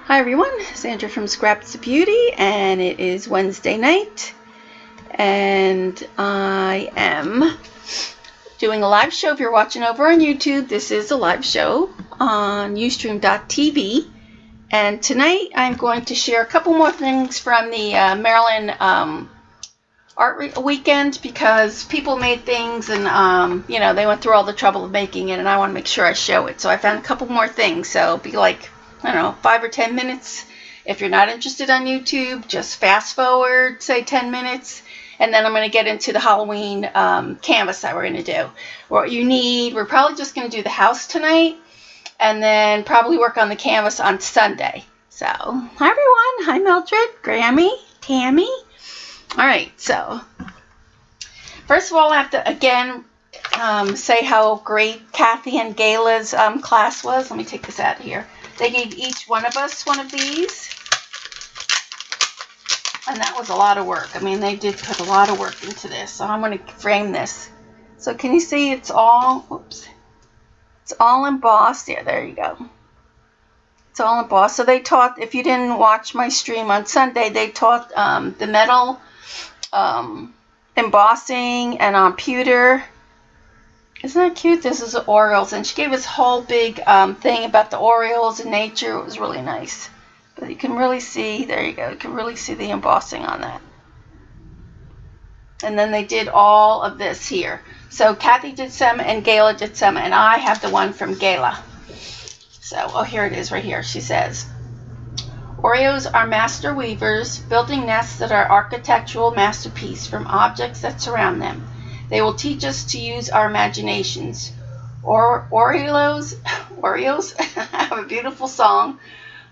Hi everyone, Sandra from Scraps of Beauty, and it is Wednesday night, and I am doing a live show. If you're watching over on YouTube, this is a live show on Ustream.tv, and tonight I'm going to share a couple more things from the Maryland Art Weekend, because people made things and they went through all the trouble of making it, and I want to make sure I show it. So I found a couple more things, so it'll be like, I don't know, 5 or 10 minutes. If you're not interested on YouTube, just fast forward, say 10 minutes, and then I'm going to get into the Halloween canvas that we're going to do. What you need, we're probably just going to do the house tonight, and then probably work on the canvas on Sunday. So, hi everyone. Hi Mildred, Grammy, Tammy. All right, so first of all, I have to again say how great Kathy and Gayla's class was. Let me take this out of here. They gave each one of us one of these, and that was a lot of work. I mean, they did put a lot of work into this. So I'm going to frame this. So can you see it's all, it's all embossed. Yeah, there you go. It's all embossed. So they taught, if you didn't watch my stream on Sunday, they taught the metal embossing and on pewter. Isn't that cute? This is the Orioles, and she gave us a whole big thing about the Orioles and nature. It was really nice. But you can really see, there you go, you can really see the embossing on that. And then they did all of this here. So Kathy did some, and Gayla did some, and I have the one from Gayla. So, oh, here it is right here. She says, Oreos are master weavers, building nests that are architectural masterpiece from objects that surround them. They will teach us to use our imaginations. Oreos have a beautiful song.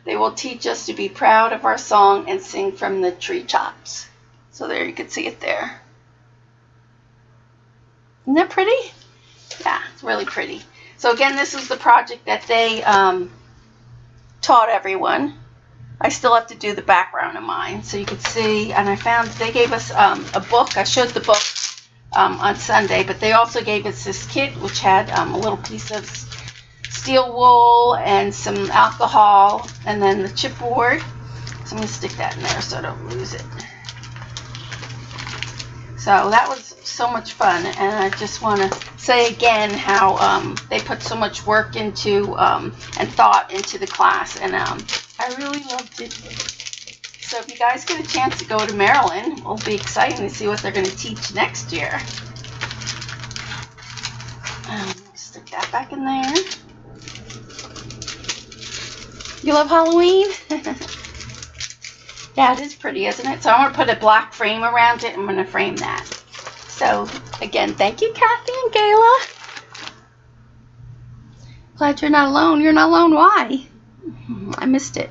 They will teach us to be proud of our song and sing from the treetops. So there, you can see it there. Isn't that pretty? Yeah, it's really pretty. So again, this is the project that they taught everyone. I still have to do the background of mine, so you can see. And I found they gave us a book. I showed the book on Sunday, but they also gave us this kit, which had a little piece of steel wool and some alcohol, and then the chipboard. So I'm going to stick that in there so I don't lose it. So that was so much fun, and I just want to say again how they put so much work into and thought into the class, and I really loved it. So if you guys get a chance to go to Maryland, it'll be exciting to see what they're going to teach next year. Stick that back in there. You love Halloween? Yeah, it is pretty, isn't it? So I'm going to put a black frame around it. I'm going to frame that. So again, thank you, Kathy and Gayla. Glad you're not alone. You're not alone. Why? I missed it.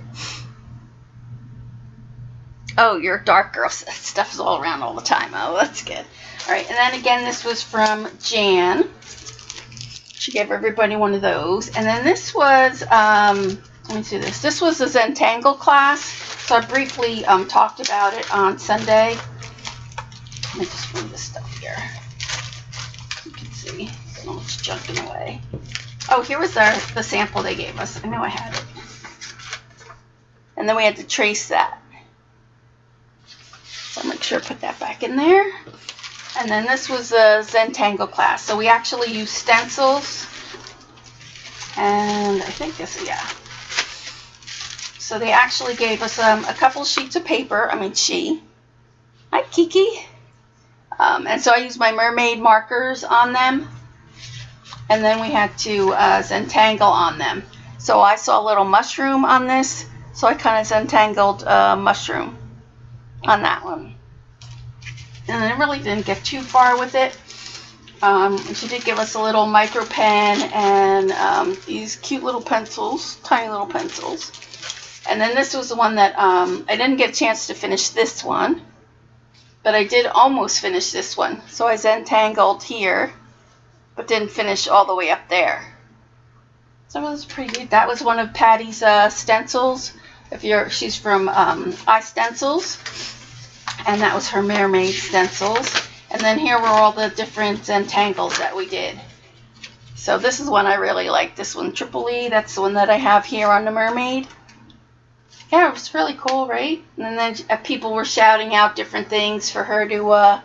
Oh, you're a dark girl. Stuff is all around all the time. Oh, that's good. All right, and then again, this was from Jan. She gave everybody one of those. And then this was, let me see this. This was the Zentangle class. So I briefly talked about it on Sunday. Let me just bring this stuff here. You can see so much junk in the way. Oh, here was the sample they gave us. I know I had it. And then we had to trace that. So I'll make sure to put that back in there. And then this was the Zentangle class. So we actually used stencils. And I think this, yeah. So they actually gave us a couple sheets of paper. I mean, Hi, Kiki. And so I used my mermaid markers on them. And then we had to Zentangle on them. So I saw a little mushroom on this. So I kind of Zentangled mushroom on that one. And I really didn't get too far with it. She did give us a little micro pen and these cute little pencils, tiny little pencils. And then this was the one that I didn't get a chance to finish this one, but I did almost finish this one. So I Zentangled here, but didn't finish all the way up there. So it was pretty good. That was one of Patty's stencils. She's from iStencils, and that was her mermaid stencils. And then here were all the different Zentangles that we did. So this is one I really like. This one, Triple E. That's the one that I have here on the mermaid. Yeah, it was really cool, right? And then people were shouting out different things for her to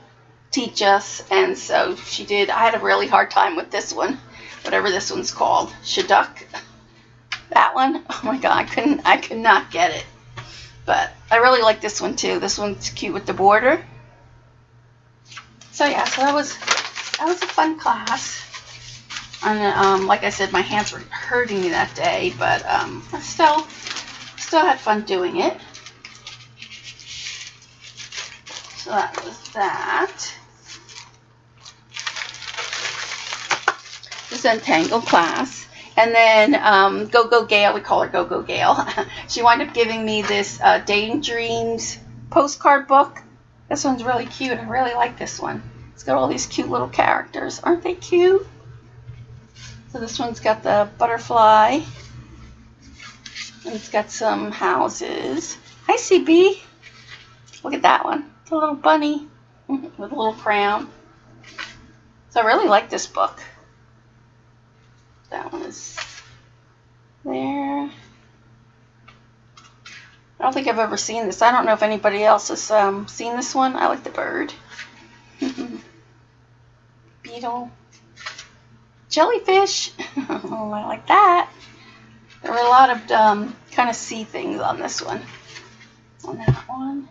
teach us, and so she did. I had a really hard time with this one, whatever this one's called, Shaduk. That one, oh my god, I could not get it. But I really like this one too. This one's cute with the border. So yeah, so that was a fun class. And like I said, my hands were hurting me that day, but I still had fun doing it. So that was that. This Untangled class. And then Go Gail, we call her Go Gail. She wound up giving me this Daydreams postcard book. This one's really cute. I really like this one. It's got all these cute little characters. Aren't they cute? So this one's got the butterfly. And it's got some houses. Hi, CB. Look at that one. It's a little bunny with a little crown. So I really like this book. That one is there. I don't think I've ever seen this. I don't know if anybody else has seen this one. I like the bird. Beetle. Jellyfish. Oh, I like that. There were a lot of kind of sea things on this one. On that one.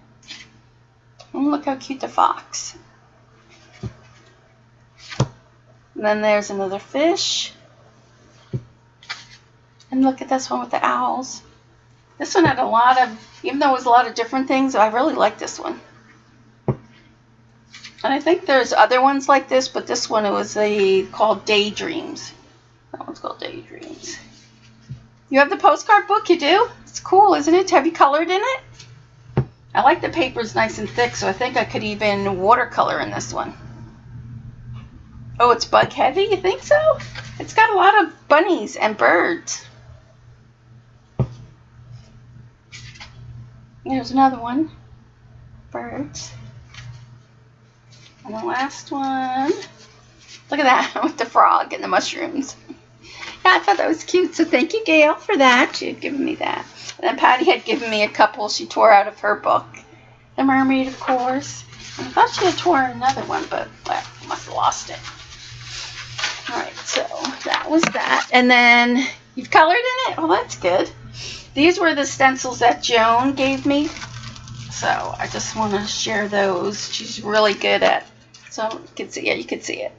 And look how cute the fox. And then there's another fish. And look at this one with the owls. This one had a lot of, even though it was a lot of different things, I really like this one. And I think there's other ones like this, but this one, it was called Daydreams. That one's called Daydreams. You have the postcard book? You do? It's cool, isn't it? Have you colored in it? I like the paper's nice and thick, so I think I could even watercolor in this one. Oh, it's bug heavy? You think so? It's got a lot of bunnies and birds. There's another one. Birds. And the last one. Look at that with the frog and the mushrooms. Yeah, I thought that was cute. So thank you, Gail, for that. She had given me that. And then Patty had given me a couple she tore out of her book. The Mermaid, of course. And I thought she had torn another one, but well, I must have lost it. Alright, so that was that. And then you've colored in it? Well, that's good. These were the stencils that Joan gave me. So I just want to share those. She's really good at, so you can see, yeah, you can see it.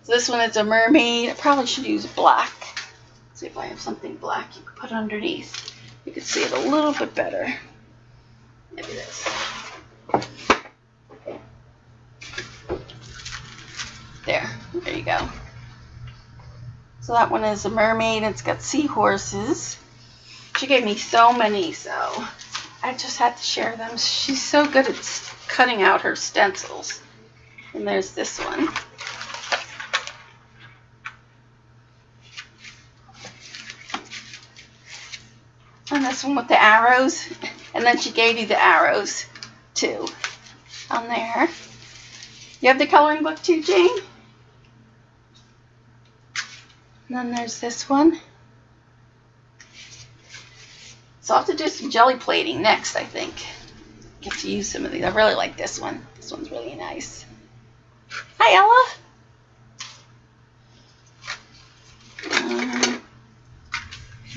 So this one is a mermaid. I probably should use black. Let's see if I have something black you could put underneath. You can see it a little bit better. Maybe this. There you go. So that one is a mermaid. It's got seahorses. She gave me so many, so I just had to share them. She's so good at cutting out her stencils. And there's this one. And this one with the arrows. And then she gave you the arrows, too, on there. You have the coloring book, too, Jane? And then there's this one. So I'll have to do some jelly plating next, I think. Get to use some of these. I really like this one. This one's really nice. Hi, Ella.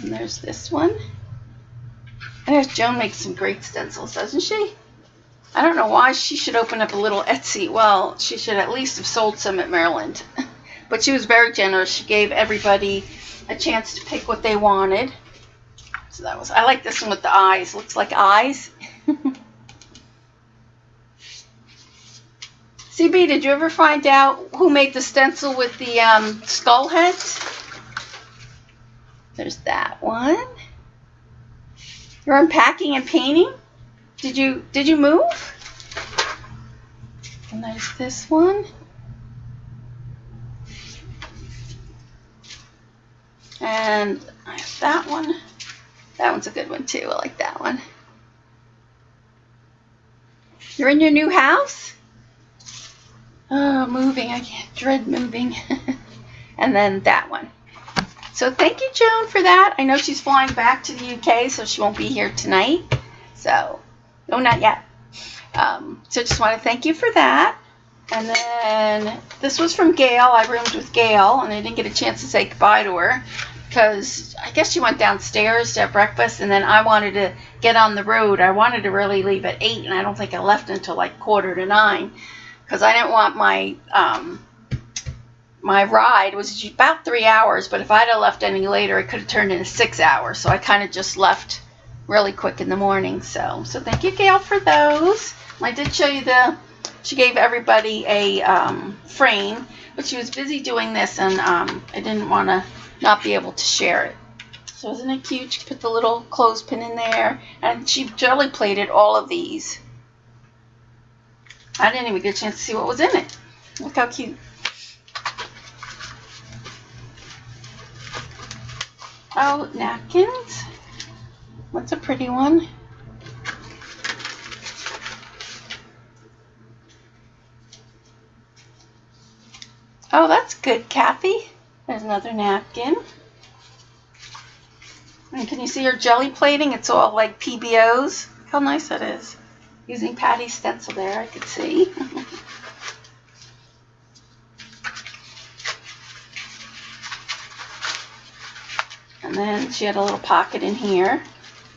And there's this one. And Joan makes some great stencils, doesn't she? I don't know why she should open up a little Etsy. Well, she should at least have sold some at Maryland. But she was very generous. She gave everybody a chance to pick what they wanted. So that was, I like this one with the eyes. Looks like eyes. CB, did you ever find out who made the stencil with the skull heads? There's that one. You're unpacking and painting? Did you move? And there's this one. And I have that one. That one's a good one too. I like that one. You're in your new house? Oh, moving. I can't dread moving. And then that one. So thank you, Joan, for that. I know she's flying back to the UK, so she won't be here tonight. So, no, not yet. So just want to thank you for that. And then this was from Gail. I roomed with Gail, and I didn't get a chance to say goodbye to her because I guess she went downstairs to have breakfast, and then I wanted to get on the road. I wanted to really leave at 8, and I don't think I left until like 8:45 because I didn't want my ride was about 3 hours, but if I'd have left any later, it could have turned into 6 hours. So I kind of just left really quick in the morning. So thank you, Gail, for those. I did show you she gave everybody a frame, but she was busy doing this, and I didn't want to not be able to share it. So isn't it cute? She put the little clothespin in there, and she jelly plated all of these. I didn't even get a chance to see what was in it. Look how cute. Oh, napkins. What's a pretty one? Oh, that's good, Kathy. There's another napkin. And can you see her jelly plating? It's all like PBOs. Look how nice that is. Using Patty's stencil there, I could see. And then she had a little pocket in here.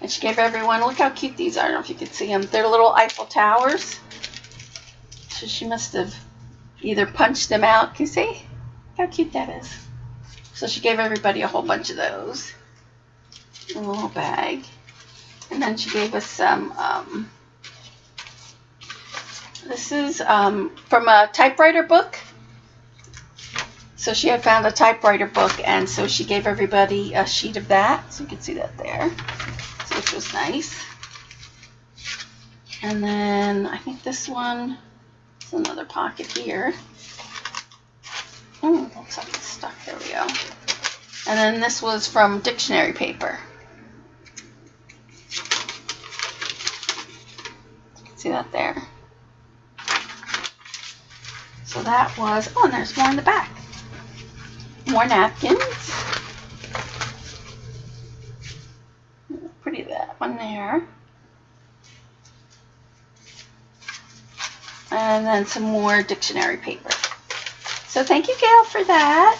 And she gave everyone, look how cute these are. I don't know if you could see them. They're little Eiffel Towers. So she must have either punched them out. Can you see? Look how cute that is. So she gave everybody a whole bunch of those in a little bag. And then she gave us some, this is from a typewriter book. So she had found a typewriter book, and so she gave everybody a sheet of that. So you can see that there, so which was nice. And then I think this one is another pocket here. Oh, looks like it's stuck. There we go. And then this was from dictionary paper. You can see that there. So that was, oh, and there's more in the back. More napkins. Pretty, that one there. And then some more dictionary paper. So thank you, Gail, for that.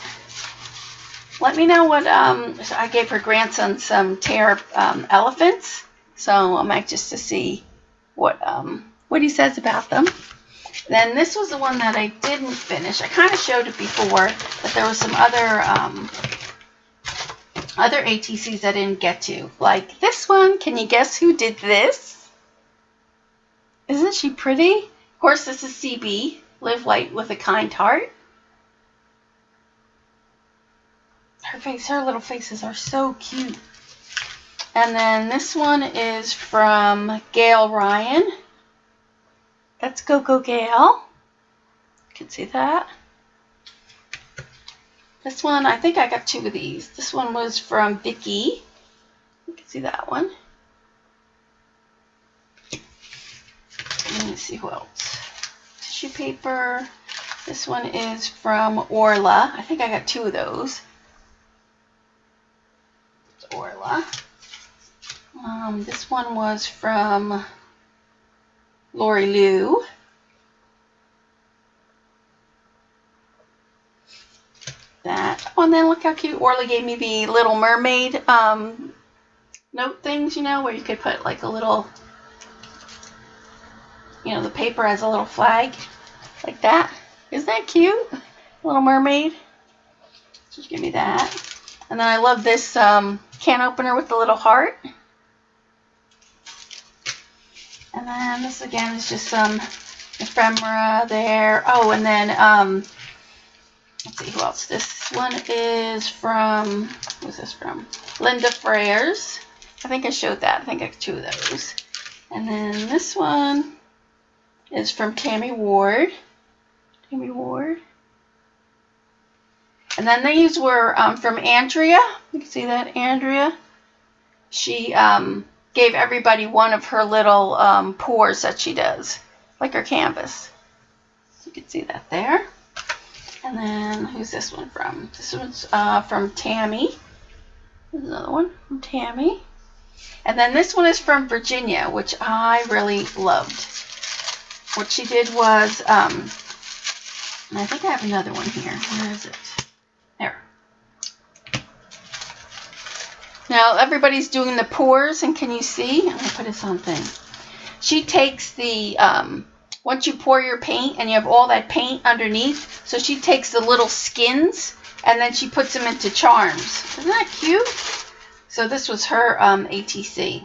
Let me know what, I gave her grandson some tear elephants. So I'm anxious to see what he says about them. Then this was the one that I didn't finish. I kind of showed it before, but there was some other ATCs I didn't get to. Like this one. Can you guess who did this? Isn't she pretty? Of course, this is CB. Live light with a kind heart. Her little faces are so cute. And then this one is from Gail Ryan. That's Go Gail. You can see that. This one, I think I got 2 of these. This one was from Vicky. You can see that one. Let me see who else. Tissue paper. This one is from Orla. I think I got 2 of those. It's Orla. This one was from Lori Lou. That. Oh, and then look how cute. Orla gave me the Little Mermaid note things, you know, where you could put like a little, you know, the paper has a little flag like that. Isn't that cute? Little Mermaid. Just give me that. And then I love this can opener with the little heart. And then this again is just some ephemera there. Oh, and then let's see who else. This one is from, who's this from? Linda Freres. I think I showed that. I think I got 2 of those. And then this one is from Tammy Ward. Tammy Ward. And then these were from Andrea. You can see that, Andrea. She gave everybody one of her little pours that she does, like her canvas. So you can see that there. And then who's this one from? This one's from Tammy. There's another one from Tammy. And then this one is from Virginia, which I really loved. What she did was, and I think I have another one here. Where is it? There. Now everybody's doing the pours, and can you see? I'm going to put this on thing. She takes the, once you pour your paint and you have all that paint underneath, so she takes the little skins and then she puts them into charms. Isn't that cute? So this was her ATC.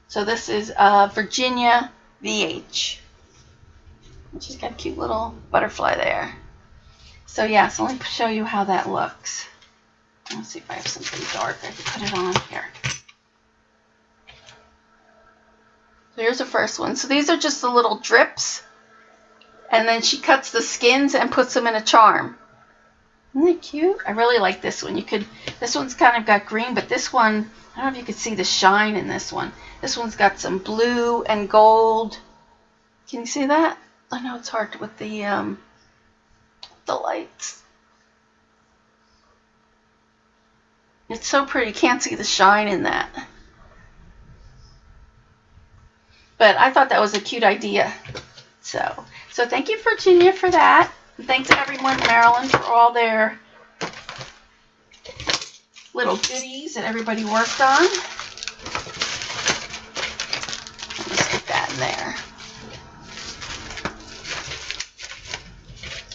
So this is Virginia VH. And she's got a cute little butterfly there. So yeah, so let me show you how that looks. Let's see if I have something dark I can put it on here. So here's the first one. So these are just the little drips. And then she cuts the skins and puts them in a charm. Isn't that cute? I really like this one. This one's kind of got green, but this one, I don't know if you can see the shine in this one. This one's got some blue and gold. Can you see that? I know it's hard with the lights. It's so pretty. You can't see the shine in that. But I thought that was a cute idea. So thank you, Virginia, for that. And thanks to everyone in Maryland for all their little goodies that everybody worked on. Let's stick that in there.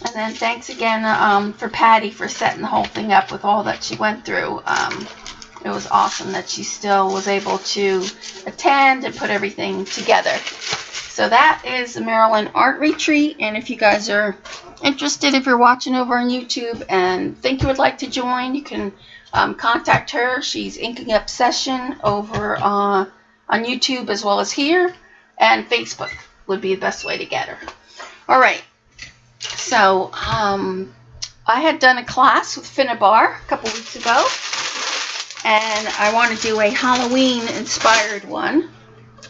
And then thanks again for Patty for setting the whole thing up with all that she went through. It was awesome that she still was able to attend and put everything together. So that is the Maryland Art Retreat. And if you guys are interested, if you're watching over on YouTube and think you would like to join, you can contact her. She's Inking Obsession over on YouTube as well as here. And Facebook would be the best way to get her. All right. So I had done a class with Finnabar a couple weeks ago. And I want to do a Halloween inspired one.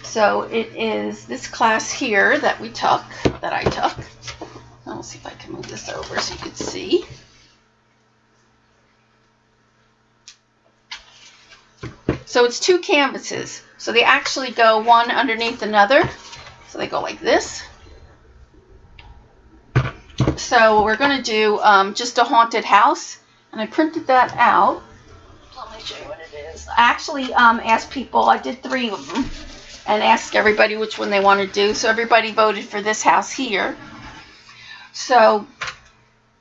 So it is this class here that I took. I'll see if I can move this over so you can see. So it's 2 canvases. So they actually go one underneath another. So they go like this. So we're going to do just a haunted house. And I printed that out. Let me show you what it is. I actually asked people, I did 3 of them, and asked everybody which one they want to do. So everybody voted for this house here. So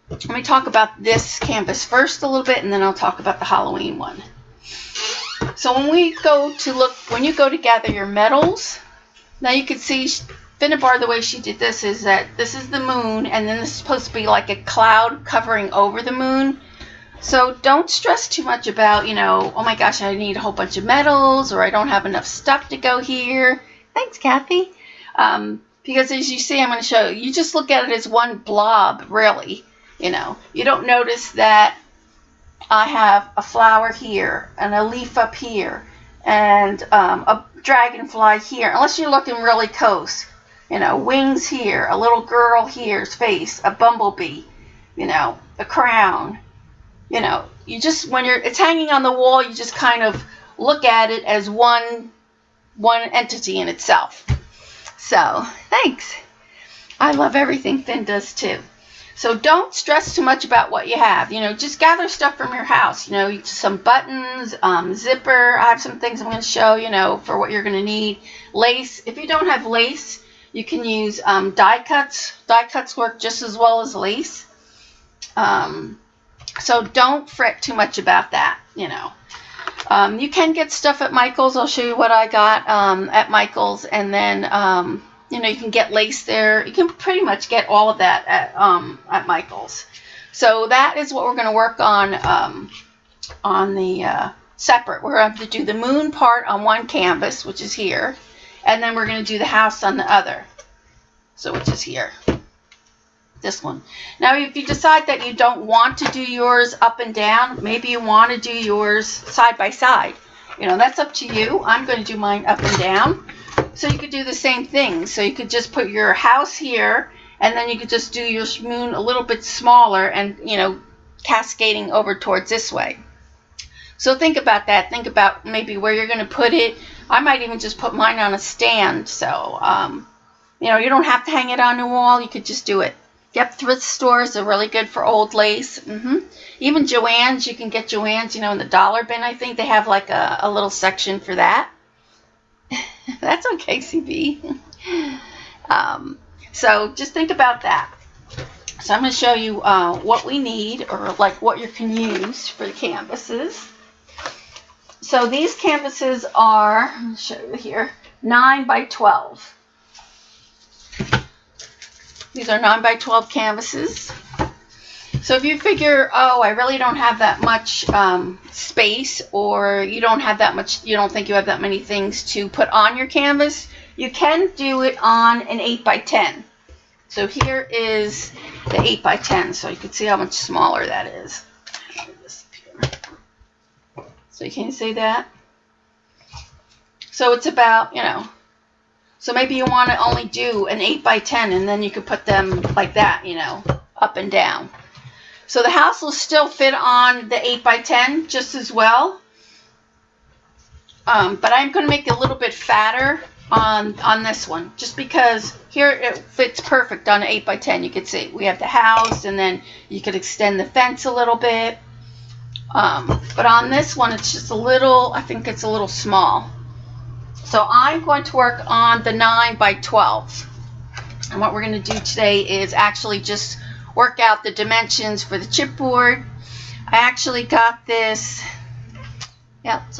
let me talk about this canvas first a little bit, and then I'll talk about the Halloween one. So when you go to gather your metals, now you can see Finnabar, the way she did this is that this is the moon, and then this is supposed to be like a cloud covering over the moon. So don't stress too much about, oh my gosh, I need a whole bunch of metals, or I don't have enough stuff to go here. Thanks, Kathy. Because as you see, I'm going to show you, you just look at it as one blob, really. You don't notice that I have a flower here, and a leaf up here, and a dragonfly here, unless you're looking really close. Wings here, a little girl here's face, a bumblebee, a crown. When it's hanging on the wall, you just kind of look at it as one entity in itself. So, thanks. I love everything Finn does too. So don't stress too much about what you have. Just gather stuff from your house. Some buttons, zipper. I have some things I'm going to show, for what you're going to need. Lace. If you don't have lace, you can use die cuts. Die cuts work just as well as lace. So don't fret too much about that, You can get stuff at Michael's. I'll show you what I got at Michael's. And then, you can get lace there. You can pretty much get all of that at Michael's. So that is what we're going to work on the separate. We're going to have to do the moon part on one canvas, which is here. And then we're going to do the house on the other, which is here. This one. Now, if you decide that you don't want to do yours up and down, maybe you want to do yours side by side. That's up to you. I'm going to do mine up and down. So you could do the same thing. So you could just put your house here, and then you could just do your moon a little bit smaller and, cascading over towards this way. So think about that. Think about maybe where you're going to put it. I might even just put mine on a stand. So, you know, you don't have to hang it on the wall. You could just do it. Yep, thrift stores are really good for old lace. Even Joann's, you can get Joann's, you know, in the dollar bin. I think they have like a little section for that. That's okay, CB. So just think about that. So I'm going to show you what we need, or like what you can use for the canvases. So these canvases are, let me show you here, 9 by 12. These are 9 by 12 canvases. So if you figure, oh, I really don't have that much space, or you don't have that much, you don't think you have that many things to put on your canvas, you can do it on an 8 by 10. So here is the 8 by 10, so you can see how much smaller that is. So you can see that? So it's about, you know, so maybe you want to only do an 8 by 10, and then you could put them like that, you know, up and down. So the house will still fit on the 8 by 10 just as well. But I'm going to make it a little bit fatter on this one, just because here it fits perfect on an 8 by 10. You could see we have the house, and then you could extend the fence a little bit. But on this one, it's just a little, I think it's a little small. So I'm going to work on the 9 by 12. And what we're going to do today is actually just work out the dimensions for the chipboard. I actually got this. Yep,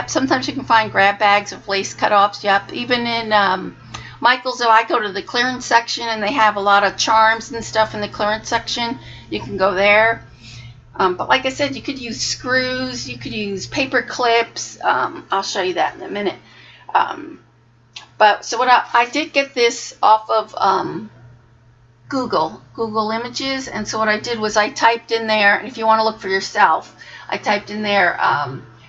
sometimes you can find grab bags of lace cutoffs. Yep, even in Michael's, if I go to the clearance section and they have a lot of charms and stuff in the clearance section, you can go there. But like I said, you could use screws, you could use paper clips. I'll show you that in a minute. But so what I did get this off of Google Images, and so what I did was I typed in there, and if you want to look for yourself, I typed in there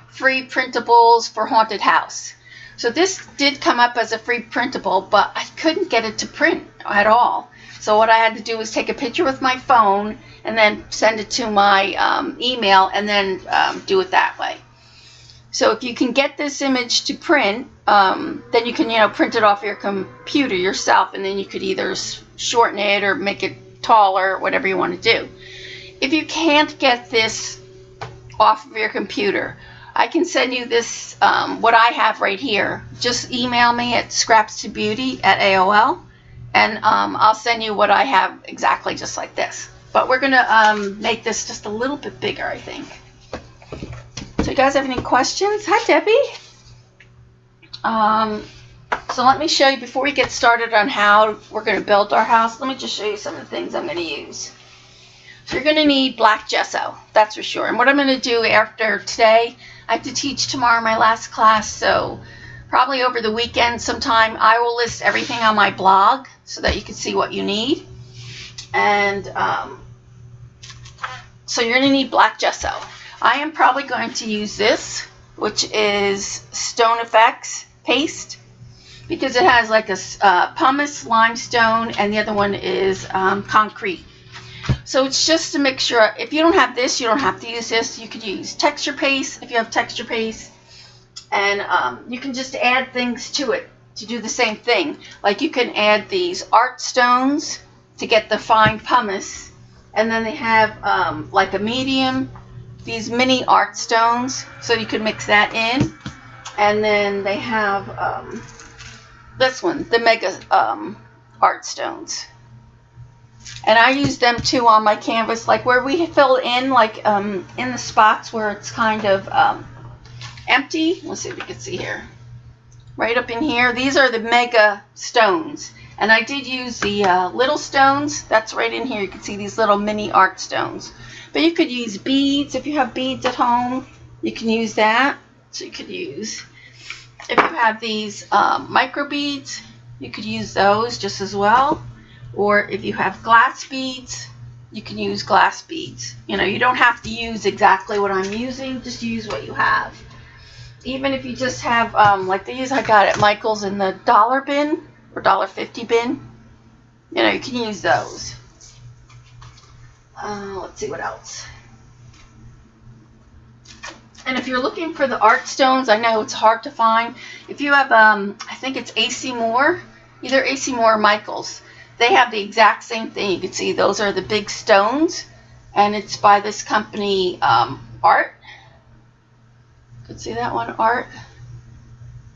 free printables for haunted house. So this did come up as a free printable, but I couldn't get it to print at all. So what I had to do was take a picture with my phone and then send it to my email, and then do it that way. So if you can get this image to print, then you can, you know, print it off your computer yourself, and then you could either shorten it or make it taller, whatever you want to do. If you can't get this off of your computer, I can send you this, what I have right here. Just email me at scrapstobeauty@AOL, and I'll send you what I have exactly just like this. But we're going to make this just a little bit bigger, I think. So you guys have any questions? Hi, Debbie. So let me show you, before we get started on how we're going to build our house, let me just show you some of the things I'm going to use. So you're going to need black gesso, that's for sure. And what I'm going to do after today, I have to teach tomorrow my last class, so probably over the weekend sometime I will list everything on my blog so that you can see what you need. And so you're going to need black gesso. I am probably going to use this, which is Stone Effects paste, because it has like a pumice, limestone, and the other one is concrete. So it's just a mixture. If you don't have this, you don't have to use this. You could use texture paste if you have texture paste, and you can just add things to it to do the same thing. Like you can add these art stones to get the fine pumice, and then they have like a medium, these mini art stones, so you can mix that in. And then they have this one, the mega art stones. And I use them too on my canvas, like where we fill in, like in the spots where it's kind of empty. Let's see if we can see here. Right up in here, these are the mega stones. And I did use the little stones. That's right in here. You can see these little mini art stones. But you could use beads. If you have beads at home, you can use that. So you could use, if you have these micro beads, you could use those just as well. Or if you have glass beads, you can use glass beads. You know, you don't have to use exactly what I'm using, just use what you have. Even if you just have, like these I got at Michael's in the dollar bin, or $1.50 bin, you know, you can use those. Let's see what else. And if you're looking for the art stones, I know it's hard to find. If you have, I think it's AC Moore, either AC Moore or Michaels, they have the exact same thing. You can see those are the big stones, and it's by this company, Art. You can see that one, Art.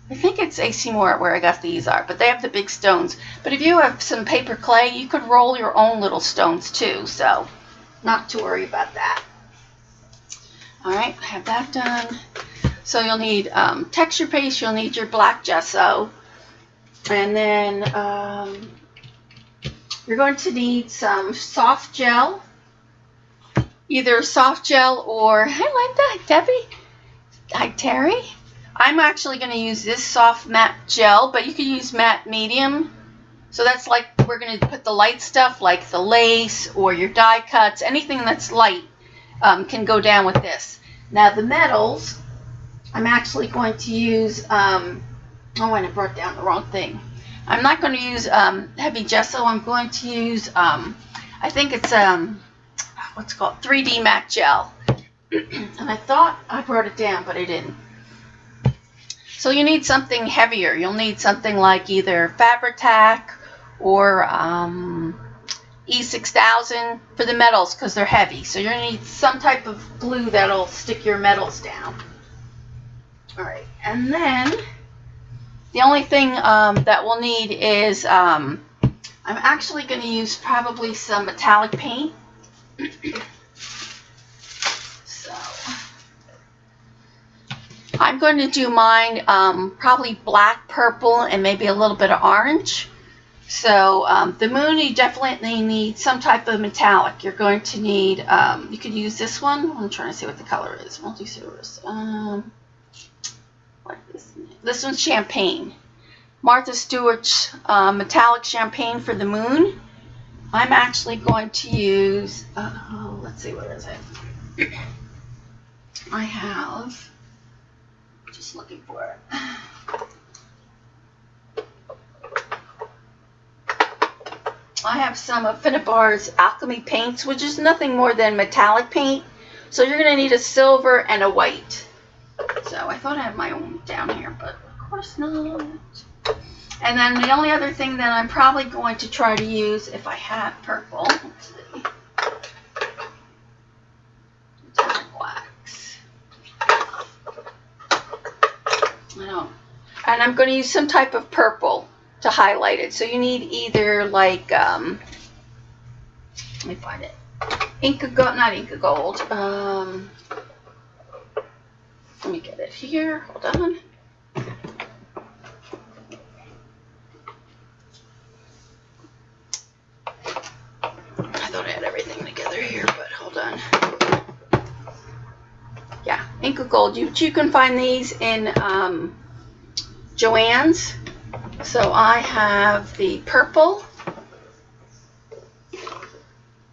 I think it's AC Moore where I got these are, but they have the big stones. But if you have some paper clay, you could roll your own little stones too, so not to worry about that. All right, I have that done. So you'll need texture paste, you'll need your black gesso, and then you're going to need some soft gel, either soft gel or, I like that, Debbie. Hi, Terry. I'm actually going to use this soft matte gel, but you can use matte medium. So that's like, we're going to put the light stuff like the lace or your die cuts, anything that's light can go down with this. Now the metals, I'm actually going to use, oh, and I brought down the wrong thing. I'm not going to use heavy gesso. I'm going to use, I think it's, what's it called, 3D matte gel. And I thought I brought it down, but I didn't. So you need something heavier. You'll need something like either Fabri-Tac or E6000 for the metals because they're heavy. So you're going to need some type of glue that'll stick your metals down. All right, and then the only thing that we'll need is I'm actually going to use probably some metallic paint. So I'm going to do mine probably black, purple, and maybe a little bit of orange. So the moon, you definitely need some type of metallic. You're going to need, you could use this one. I'm trying to see what the color is. Multi-source. What is it? This one's champagne. Martha Stewart's metallic champagne for the moon. I'm actually going to use, let's see, what is it? I have, just looking for it. I have some of Finnabar's Alchemy paints, which is nothing more than metallic paint. So you're going to need a silver and a white. So I thought I had my own down here, but of course not. And then the only other thing that I'm probably going to try to use, if I have purple, let's see, metallic wax. I don't. And I'm going to use some type of purple to highlight it. So you need either like, let me find it, Inca Gold, not Inca Gold. Let me get it here. Hold on. I thought I had everything together here, but hold on. Yeah, Inca Gold. You can find these in Joann's. So I have the purple.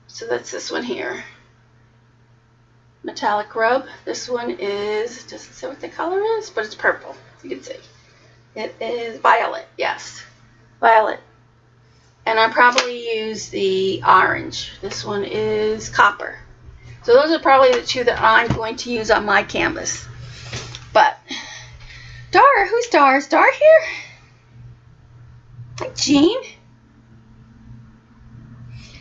So that's this one here. Metallic rub. This one is, doesn't say what the color is, but it's purple. You can see. It is violet. Yes, violet. And I probably use the orange. This one is copper. So those are probably the two that I'm going to use on my canvas. But Dar, who's Dar? Is Dar here? Hi, Jean.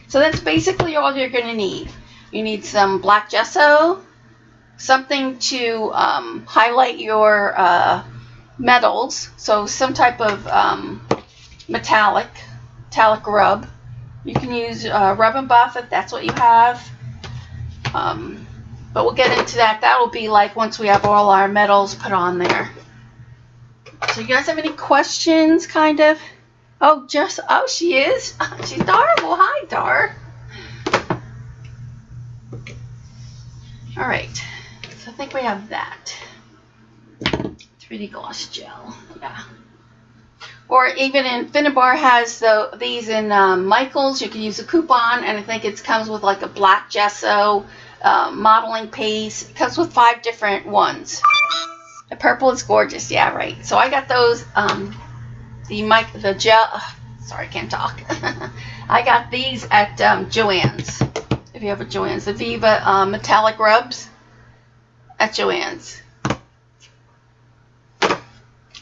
So that's basically all you're going to need. You need some black gesso, something to highlight your metals, so some type of metallic rub. You can use rub and buff if that's what you have. But we'll get into that. That will be like once we have all our metals put on there. So you guys have any questions, kind of? Oh, she is. She's Dar. Well, hi, Dar. All right. So I think we have that. 3D gloss gel. Yeah. Or even in Finnabar has these in Michaels. You can use a coupon, and I think it comes with like a black gesso, modeling paste. It comes with 5 different ones. The purple is gorgeous. Yeah, right. So I got those. The gel. Sorry, I can't talk. I got these at Joann's. If you have a Joann's, the Viva metallic rubs at Joann's.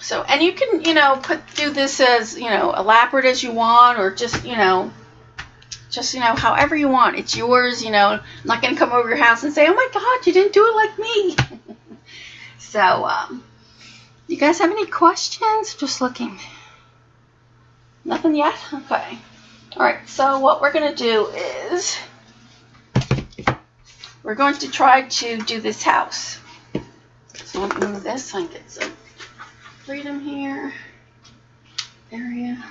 So, and you can, you know, do this as, you know, elaborate as you want, or just, you know, however you want. It's yours, you know. I'm not going to come over your house and say, oh my God, you didn't do it like me. So, you guys have any questions? Just looking. Nothing yet? Okay. All right, so what we're going to do is we're going to try to do this house. So I'm going to move this so I can get some freedom here. Area.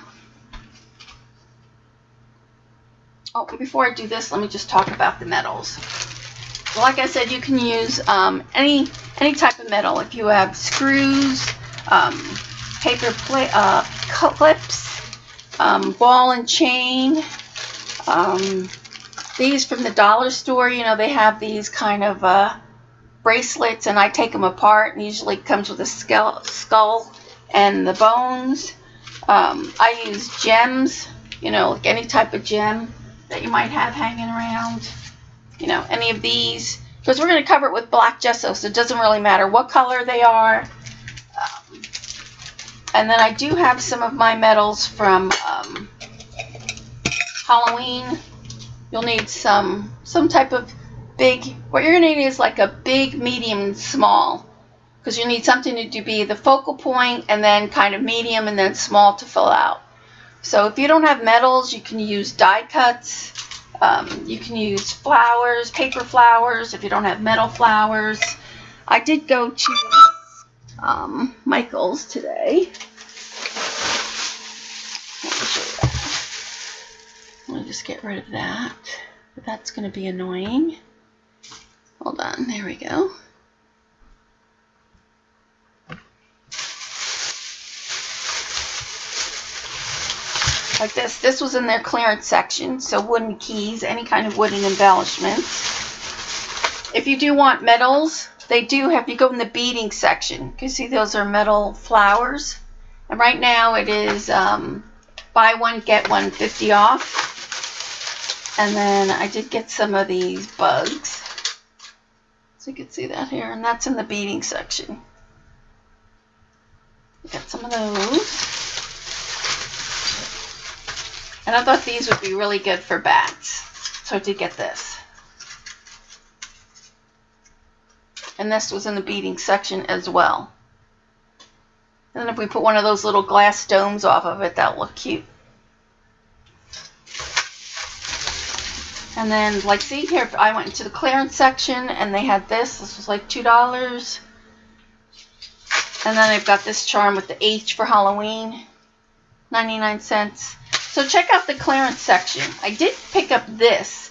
Oh, before I do this, let me just talk about the metals. So like I said, you can use any type of metal. If you have screws, paper clips, ball and chain. These from the dollar store, you know, they have these kind of bracelets, and I take them apart, and usually it comes with a skull and the bones. I use gems, you know, like any type of gem that you might have hanging around, you know, any of these, because we're going to cover it with black gesso, so it doesn't really matter what color they are. And then I do have some of my metals from Halloween. You'll need some type of big, what you're going to need is like a big, medium, and small, because you need something to be the focal point, and then kind of medium, and then small to fill out. So if you don't have metals, you can use die cuts. You can use flowers, paper flowers, if you don't have metal flowers. I did go to Michael's today. Let me just get rid of that. That's going to be annoying. Hold on, there we go. Like this. This was in their clearance section, so wooden keys, any kind of wooden embellishments. If you do want metals, they do have, you go in the beading section. You can see those are metal flowers. And right now it is buy one, get one 50 off. And then I did get some of these bugs. So you can see that here, and that's in the beading section. Got some of those. And I thought these would be really good for bats. So I did get this. And this was in the beading section as well. And then if we put one of those little glass domes off of it, that'll look cute. And then, like, see here, I went into the clearance section and they had this. This was like $2. And then I've got this charm with the H for Halloween, 99 cents. So check out the clearance section. I did pick up this.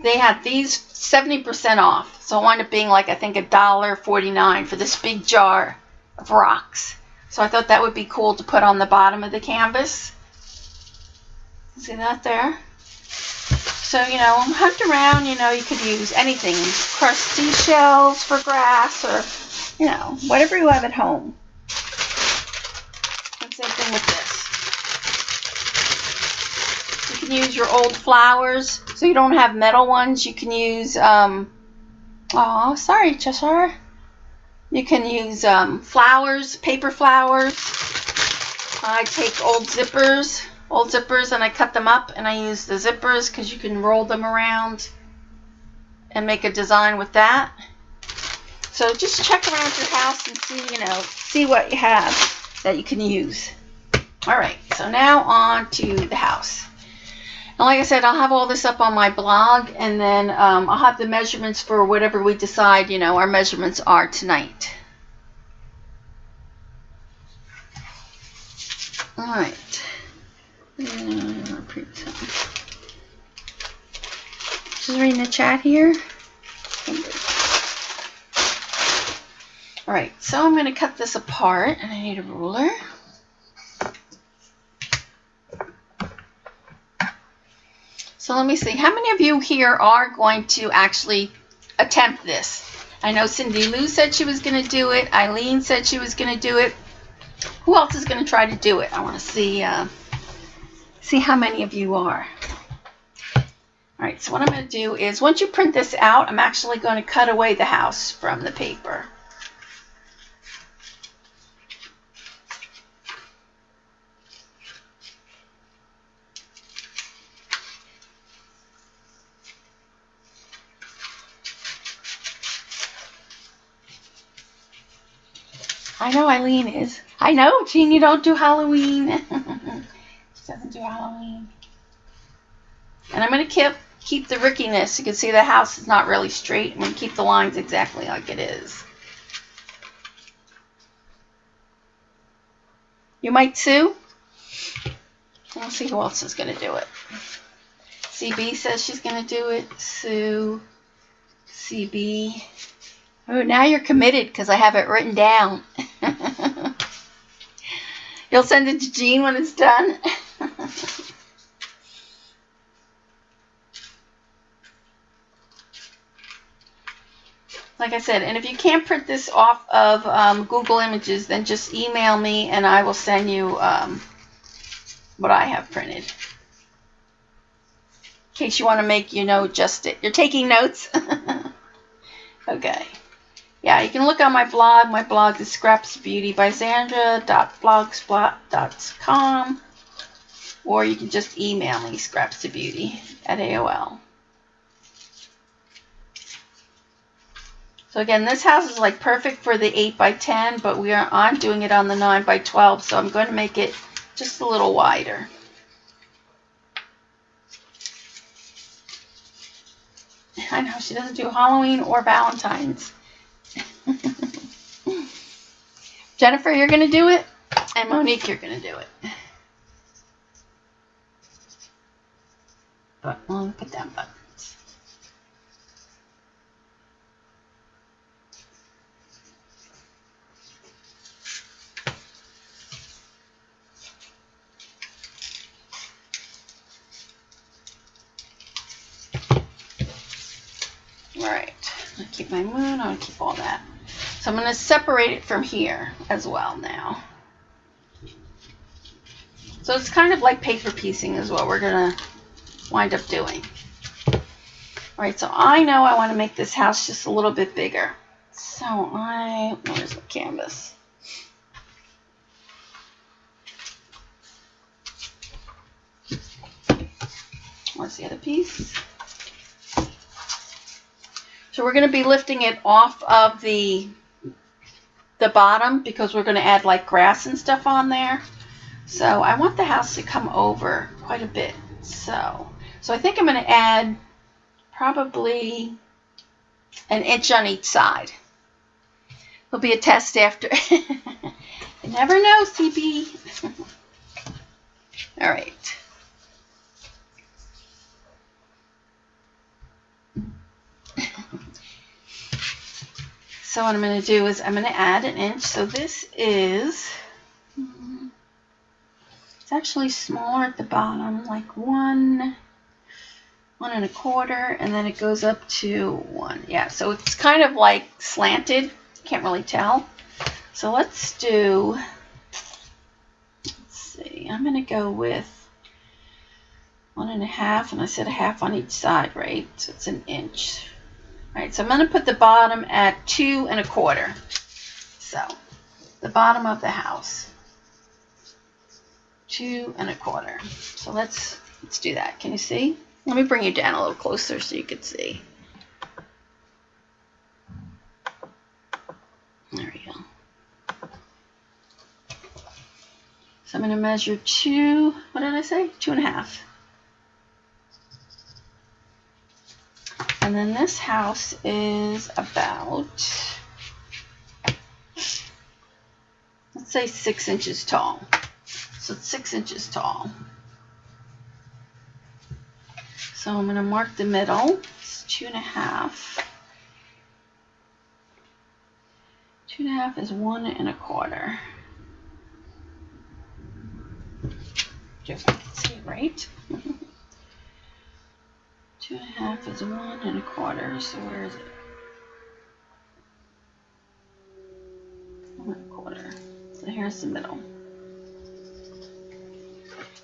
They had these 70% off. So it wound up being like, I think, $1.49 for this big jar of rocks. So I thought that would be cool to put on the bottom of the canvas. See that there? So, you know, hunt around, you know, you could use anything. Crusty shells for grass, or, you know, whatever you have at home. And same thing with this. You can use your old flowers. So you don't have metal ones, you can use, oh, sorry, Cheshire. You can use flowers, paper flowers. I take old zippers, and I cut them up, and I use the zippers because you can roll them around and make a design with that. So just check around your house and see, you know, see what you have that you can use. All right, so now on to the house. And like I said, I'll have all this up on my blog, and then I'll have the measurements for whatever we decide, you know, our measurements are tonight. All right. Just reading the chat here. All right, so I'm going to cut this apart, and I need a ruler. So let me see. How many of you here are going to actually attempt this? I know Cindy Lou said she was going to do it. Eileen said she was going to do it. Who else is going to try to do it? I want to see how many of you are. All right, so what I'm going to do is, once you print this out, I'm actually going to cut away the house from the paper. I know Eileen is. I know, Jean, you don't do Halloween. She doesn't do Halloween. And I'm going to keep the rickiness. You can see the house is not really straight. I'm going to keep the lines exactly like it is. You might sue. We'll see who else is going to do it. CB says she's going to do it. Sue. CB. Oh, now you're committed because I have it written down. You'll send it to Jean when it's done. Like I said, and if you can't print this off of Google Images, then just email me and I will send you what I have printed. In case you want to make your note, just it. You're taking notes? Okay. Yeah, you can look on my blog. My blog is scrapstobeauty.blogspot.com, or you can just email me, scrapstobeauty@AOL. So again, this house is like perfect for the 8x10, but I'm doing it on the 9x12, so I'm going to make it just a little wider. I know, she doesn't do Halloween or Valentine's. Jennifer, you're going to do it? And Monique, you're going to do it. But we'll put down buttons. Alright, I'll keep my moon, I'll keep all that. So I'm going to separate it from here as well now. So it's kind of like paper piecing is what we're going to wind up doing. Alright, so I know I want to make this house just a little bit bigger. So where's my canvas? Where's the other piece? So we're going to be lifting it off of the bottom because we're going to add like grass and stuff on there. So I want the house to come over quite a bit. So I think I'm going to add probably an inch on each side. It'll be a test after. You never know, CB. All right. So what I'm going to do is I'm going to add an inch. So this is, it's actually smaller at the bottom, like 1 1.25, and then it goes up to 1. Yeah, so it's kind of like slanted. Can't really tell. So let's see, I'm going to go with 1.5, and I said a half on each side, right? So it's an inch. All right, so I'm going to put the bottom at 2 1/4. So the bottom of the house, 2 1/4. So let's do that. Can you see? Let me bring you down a little closer so you can see. There we go. So I'm going to measure 2. What did I say? 2.5. And then this house is about, let's say 6 inches tall. So it's 6 inches tall. So I'm going to mark the middle. It's 2.5. 2.5 is 1 1/4. Just so I can see it right. 2.5 is 1 1/4. So where is it? 1 1/4. So here's the middle.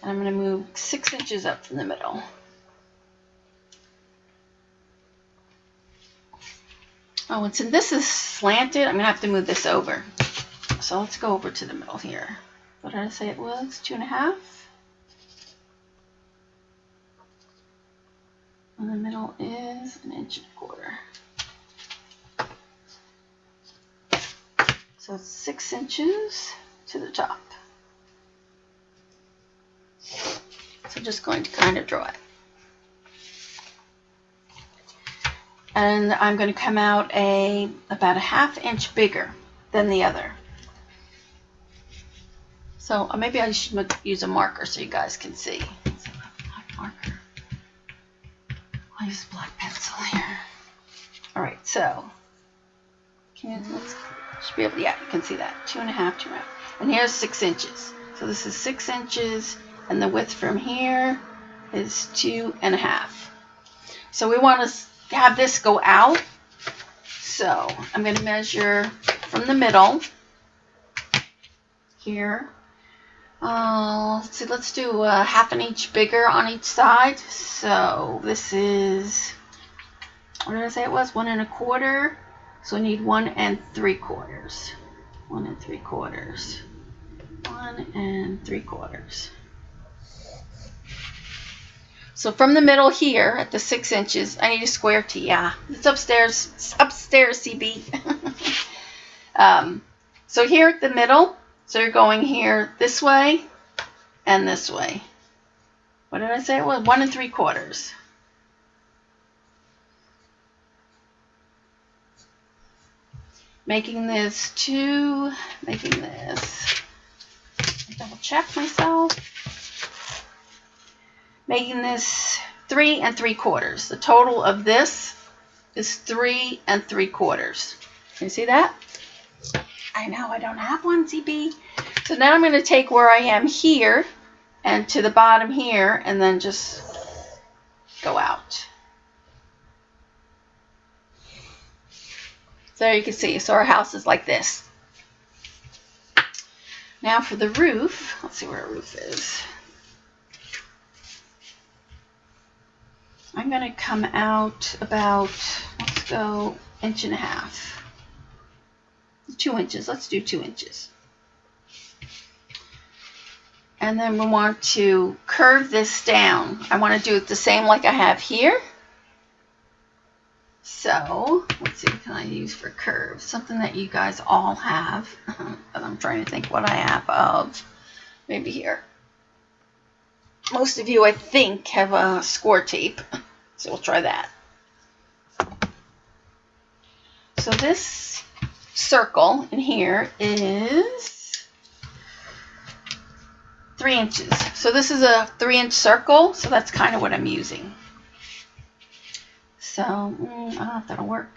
And I'm going to move 6 inches up from the middle. Oh, and since this is slanted, I'm going to have to move this over. So let's go over to the middle here. What did I say it was? 2.5? And the middle is 1 1/4 inches. So So it's 6 inches to the top. So I'm just going to kind of draw it. And I'm going to come out about a 1/2 inch bigger than the other. So maybe I should use a marker so you guys can see. So black marker. I'll use a black pencil here. All right, so should be able to, yeah, you can see that 2.5, 2.5, and here's 6 inches. So this is 6 inches, and the width from here is 2.5. So we want to have this go out. So I'm going to measure from the middle here. Let's see, let's do 1/2 inch bigger on each side. So this is, what did I say it was? 1 1/4. So we need 1 3/4. 1 3/4. 1 3/4. So from the middle here at the 6 inches, I need a square T. Yeah, it's upstairs. It's upstairs, CB. So here at the middle, so you're going here this way and this way. What did I say it was? 1 3/4. Making this double check myself. Making this 3 3/4. The total of this is 3 3/4. Can you see that? I know I don't have one, CB. So now I'm going to take where I am here and to the bottom here and then just go out. So there you can see. So our house is like this. Now for the roof, let's see where our roof is. I'm going to come out about, let's go 1.5 inches. 2 inches. Let's do 2 inches. And then we want to curve this down. I want to do it the same like I have here. So let's see, what can I use for curves? Something that you guys all have. But I'm trying to think what I have of. Maybe here. Most of you, I think, have a score tape. So we'll try that. So this circle in here is 3 inches. So this is a 3-inch circle. So that's kind of what I'm using. So I don't know if that'll work.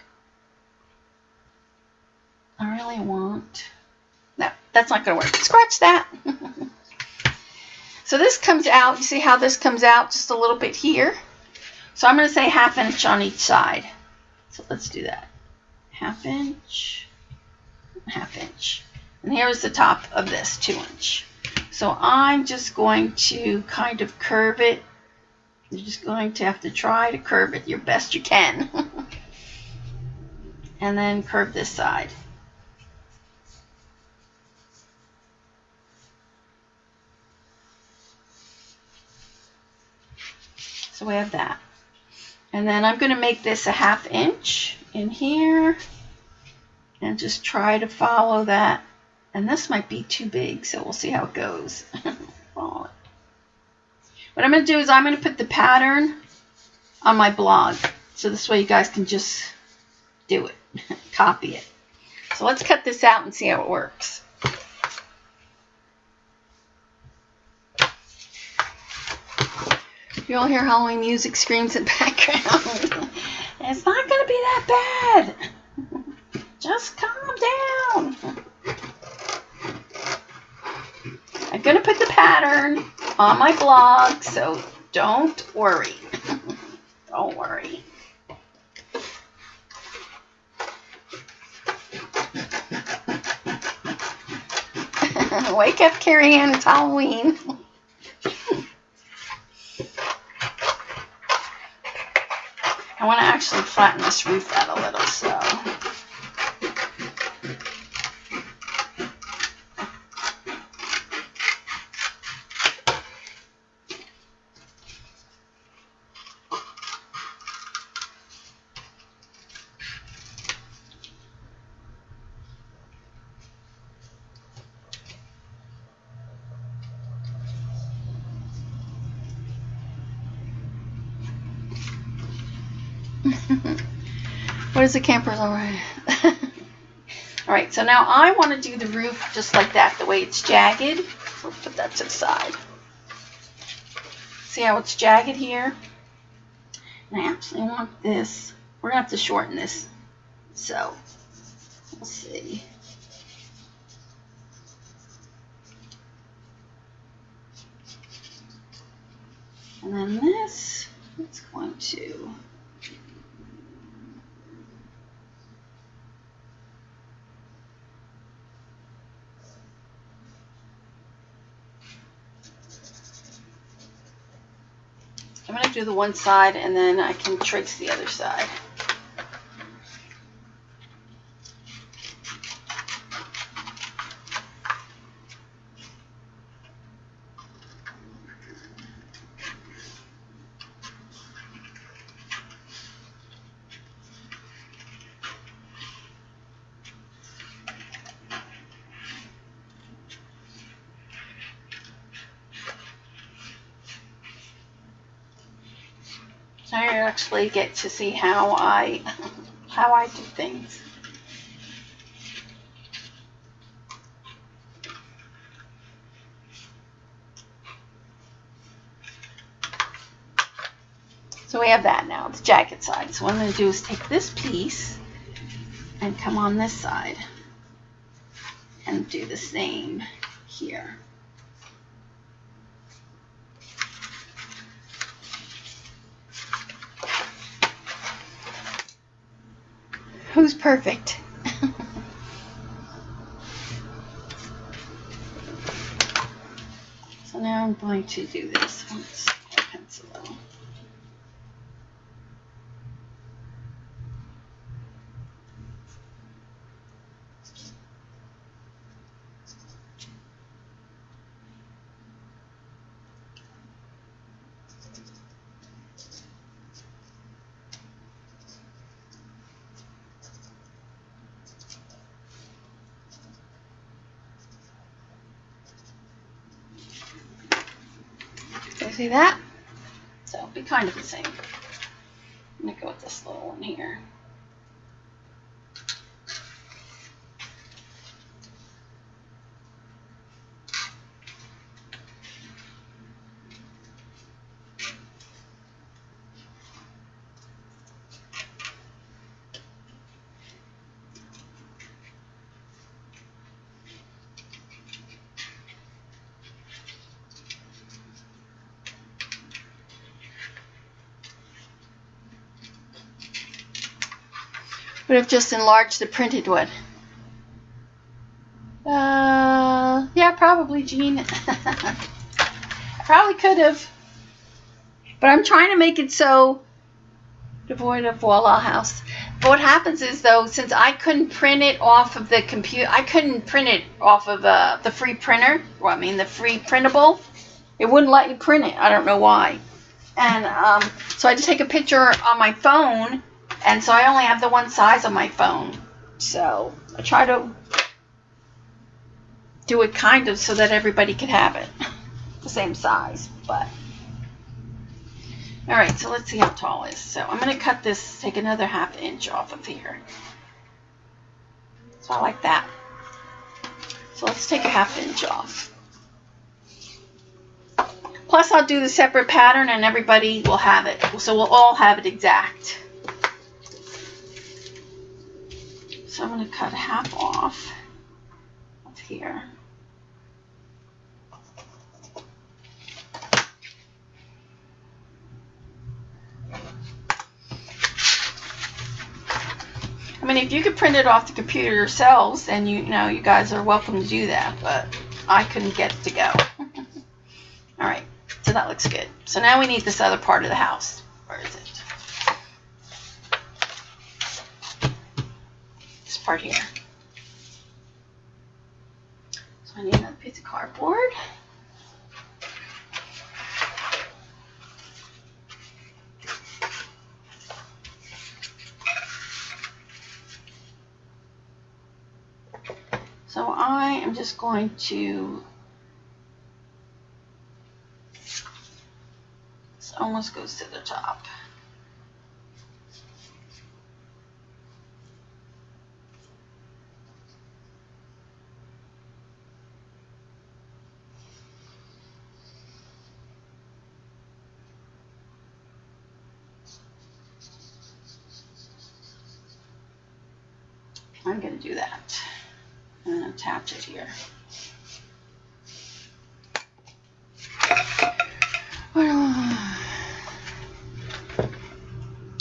I really want, no, that's not going to work. Scratch that. So this comes out, you see how this comes out just a little bit here? So I'm going to say 1/2 inch on each side. So let's do that. 1/2 inch, 1/2 inch. And here's the top of this, 2 inch. So I'm just going to kind of curve it. You're just going to have to try to curve it your best you can. And then curve this side. So we have that. And then I'm going to make this a 1/2 inch in here. And just try to follow that. And this might be too big, so we'll see how it goes. Follow it. What I'm going to do is I'm going to put the pattern on my blog. So this way you guys can just do it. Copy it. So let's cut this out and see how it works. You'll hear Halloween music screams in the background. It's not going to be that bad. Just calm down. I'm going to put the pattern on my blog, so don't worry. Don't worry. Wake up, Carrie Ann, it's Halloween. I want to actually flatten this roof out a little, so. What is the camper's all right? All right, so now I want to do the roof just like that, the way it's jagged. So let's put that to the side. See how it's jagged here? And I actually want this. We're going to have to shorten this. So, we'll see. And then this, it's going to... I'm going to do the one side and then I can trace the other side. So you actually get to see how I do things. So we have that now, it's jagged side. So what I'm going to do is take this piece and come on this side and do the same here. Who's perfect? So now I'm going to do this. Let's pencil out. See that? So it'll be kind of the same. I'm going to go with this little one here. Would have just enlarged the printed one. Yeah, probably, Jean. I probably could have. But I'm trying to make it so devoid of Voila House. But what happens is, though, since I couldn't print it off of the computer, I couldn't print it off of the free printer. Well, I mean, the free printable. It wouldn't let you print it. I don't know why. And so I had to take a picture on my phone. And so I only have the one size on my phone. So I try to do it kind of so that everybody could have it. The same size, but. All right, so let's see how tall it is. So I'm going to cut this, take another 1/2 inch off of here. So I like that. So let's take a 1/2 inch off. Plus I'll do the separate pattern and everybody will have it. So we'll all have it exact. So I'm going to cut 1/2 off of here. I mean, if you could print it off the computer yourselves, then you know you guys are welcome to do that, but I couldn't get it to go. All right, so that looks good. So now we need this other part of the house. Where is it? This part here. So I need another piece of cardboard. So I am just going to, this almost goes to the top. I'm going to do that. I'm going to attach it here.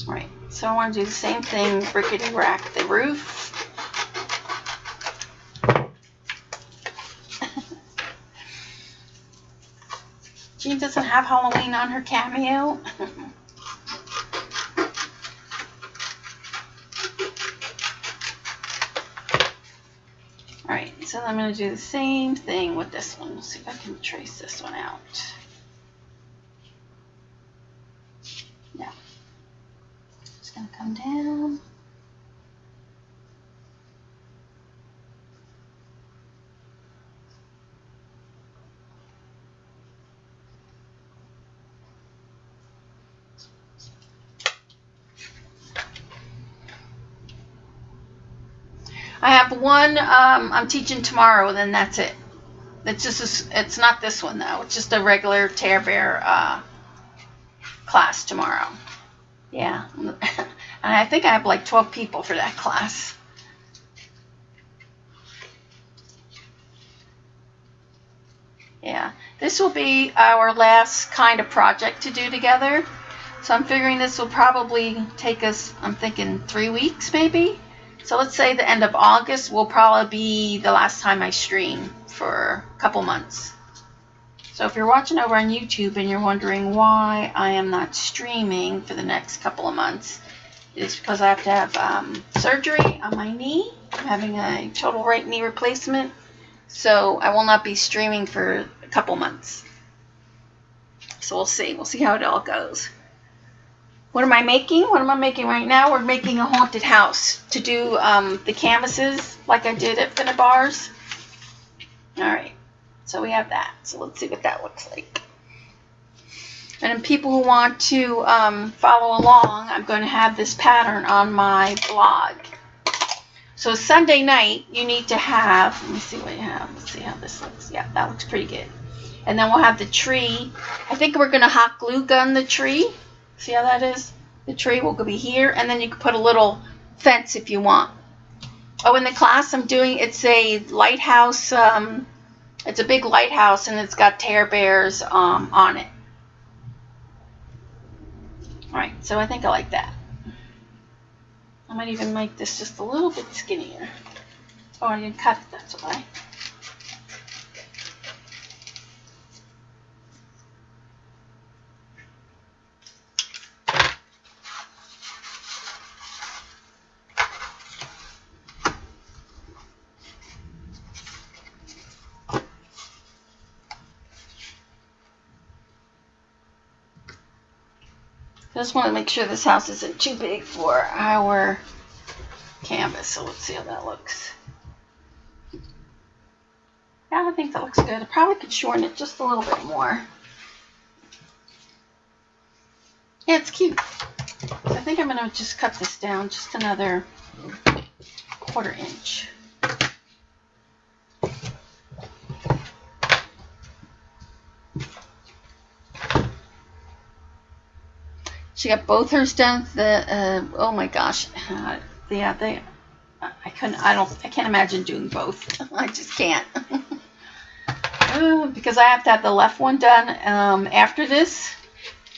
Alright, so I want to do the same thing, rickety rack the roof. Jean doesn't have Halloween on her cameo. Alright, so I'm going to do the same thing with this one. Let's see if I can trace this one out. Yeah. Just going to come down. I have one I'm teaching tomorrow, then that's it. It's just it's not this one though. It's just a regular Tear Bear class tomorrow. Yeah, and I think I have like 12 people for that class. Yeah, this will be our last kind of project to do together. So I'm figuring this will probably take us, I'm thinking 3 weeks maybe. So let's say the end of August will probably be the last time I stream for a couple months. So if you're watching over on YouTube and you're wondering why I am not streaming for the next couple of months, it's because I have to have surgery on my knee. I'm having a total right knee replacement. So I will not be streaming for a couple months. So we'll see. We'll see how it all goes. What am I making? What am I making right now? We're making a haunted house to do the canvases like I did at Finnebars. Alright, so we have that. So let's see what that looks like. And then people who want to follow along, I'm going to have this pattern on my blog. So Sunday night, you need to have, let me see what you have. Let's see how this looks. Yeah, that looks pretty good. And then we'll have the tree. I think we're going to hot glue gun the tree. See how that is? The tree will be here, and then you can put a little fence if you want. Oh, in the class I'm doing, it's a lighthouse. It's a big lighthouse, and it's got Tear Bears on it. All right, so I think I like that. I might even make this just a little bit skinnier. Oh, I didn't cut it, that's why. I just want to make sure this house isn't too big for our canvas, so let's see how that looks. Yeah, I think that looks good. I probably could shorten it just a little bit more. Yeah, it's cute. I think I'm going to just cut this down just another 1/4 inch. She got both hers done. Oh my gosh, yeah, I can't imagine doing both. I just can't. Because I have to have the left one done after this,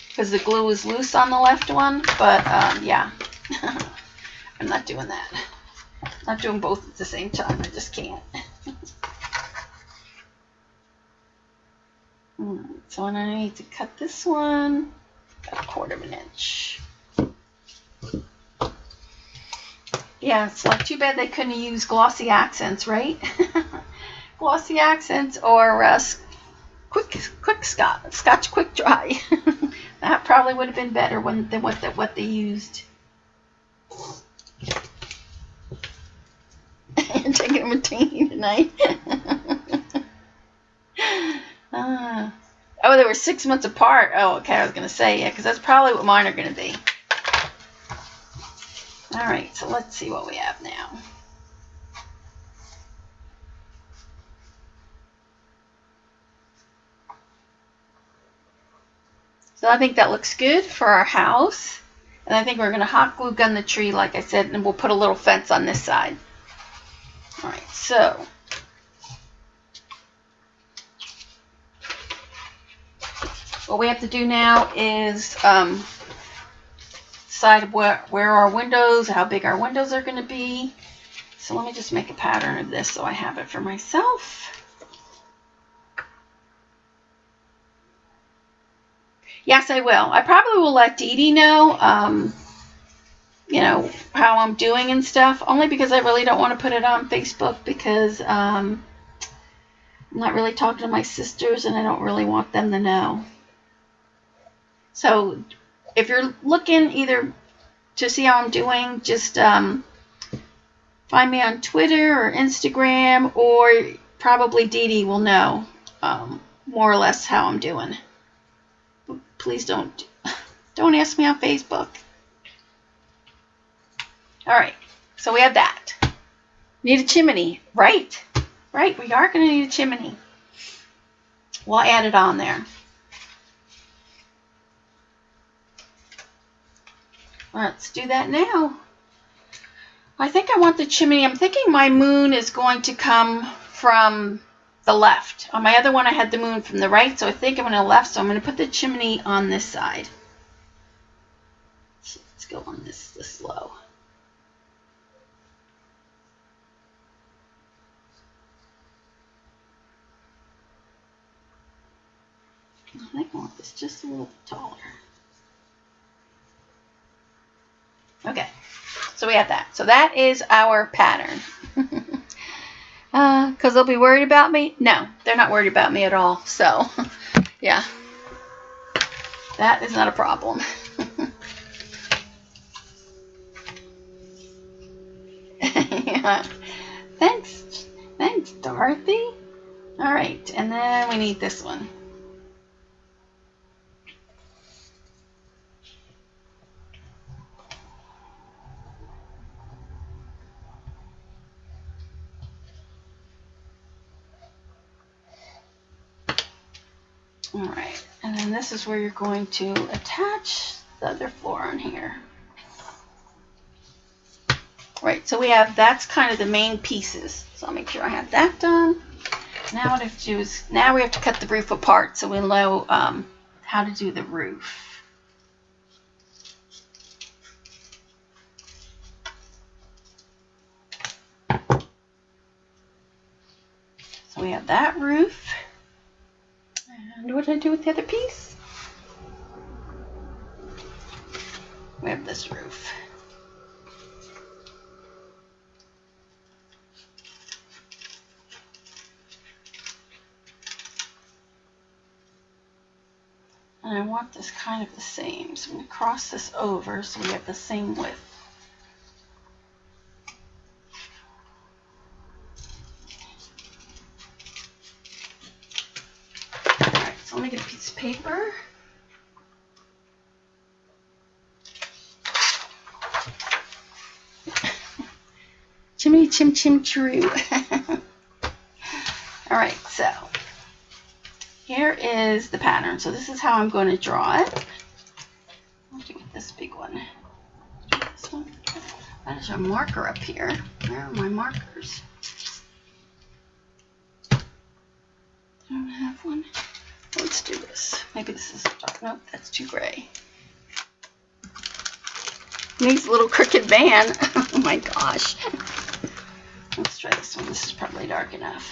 because the glue is loose on the left one. But yeah, I'm not doing that. I'm not doing both at the same time. I just can't. So I need to cut this one. Got 1/4 inch. Yeah, it's like too bad they couldn't use glossy accents, right? Glossy accents or Scotch quick dry. That probably would have been better than what they used. You're taking a martini tonight. Oh, they were 6 months apart. Oh, okay, I was going to say, yeah, because that's probably what mine are going to be. All right, so let's see what we have now. So I think that looks good for our house. And I think we're going to hot glue gun the tree, like I said, and we'll put a little fence on this side. Alright, so what we have to do now is decide where our windows, how big our windows are going to be. So let me just make a pattern of this so I have it for myself. Yes, I will. I probably will let Dee Dee know, you know, how I'm doing and stuff, only because I really don't want to put it on Facebook because I'm not really talking to my sisters and I don't really want them to know. So if you're looking either to see how I'm doing, just find me on Twitter or Instagram, or probably Dee Dee will know more or less how I'm doing. But please don't ask me on Facebook. All right, so we have that. Need a chimney, right? Right, we are going to need a chimney. We'll add it on there. Let's do that now. I think I want the chimney. I'm thinking my moon is going to come from the left. On my other one, I had the moon from the right, so I think I'm going to left, so I'm going to put the chimney on this side. So let's go on this low. I think I want this just a little taller. Okay, so we have that. So that is our pattern. Because they'll be worried about me? No, they're not worried about me at all. So, yeah, that is not a problem. Yeah. Thanks, Dorothy. All right, and then we need this one. All right, and then this is where you're going to attach the other floor on here. Right, so we have, that's kind of the main pieces. So I'll make sure I have that done. Now what I have to do is, now we have to cut the roof apart so we know how to do the roof. So we have that roof. And what did I do with the other piece? We have this roof. And I want this kind of the same. So I'm going to cross this over so we have the same width. Alright, so let me get a piece of paper. Chimney, chim, chim, true. Alright, so here is the pattern. So this is how I'm going to draw it. I'll have to get this big one. This one. That is a marker up here. Where are my markers? I don't have one. Let's do this. Maybe this is dark. Nope, that's too gray. Needs a little crooked band. Oh my gosh. Let's try this one. This is probably dark enough.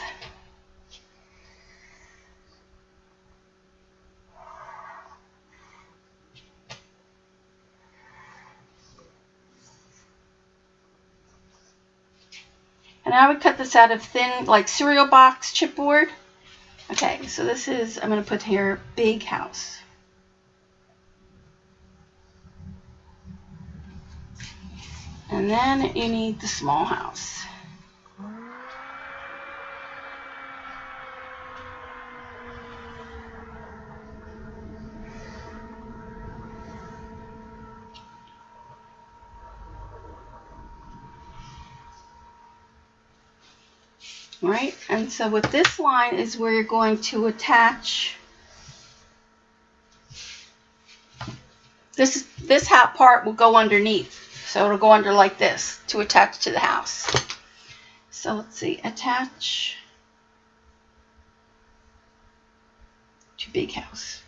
And I would cut this out of thin, like cereal box chipboard. Okay, so this is, I'm going to put here, big house. And then you need the small house. Right, and so with this line is where you're going to attach this part will go underneath, so it'll go under like this to attach to the house. So let's see, attach to big house.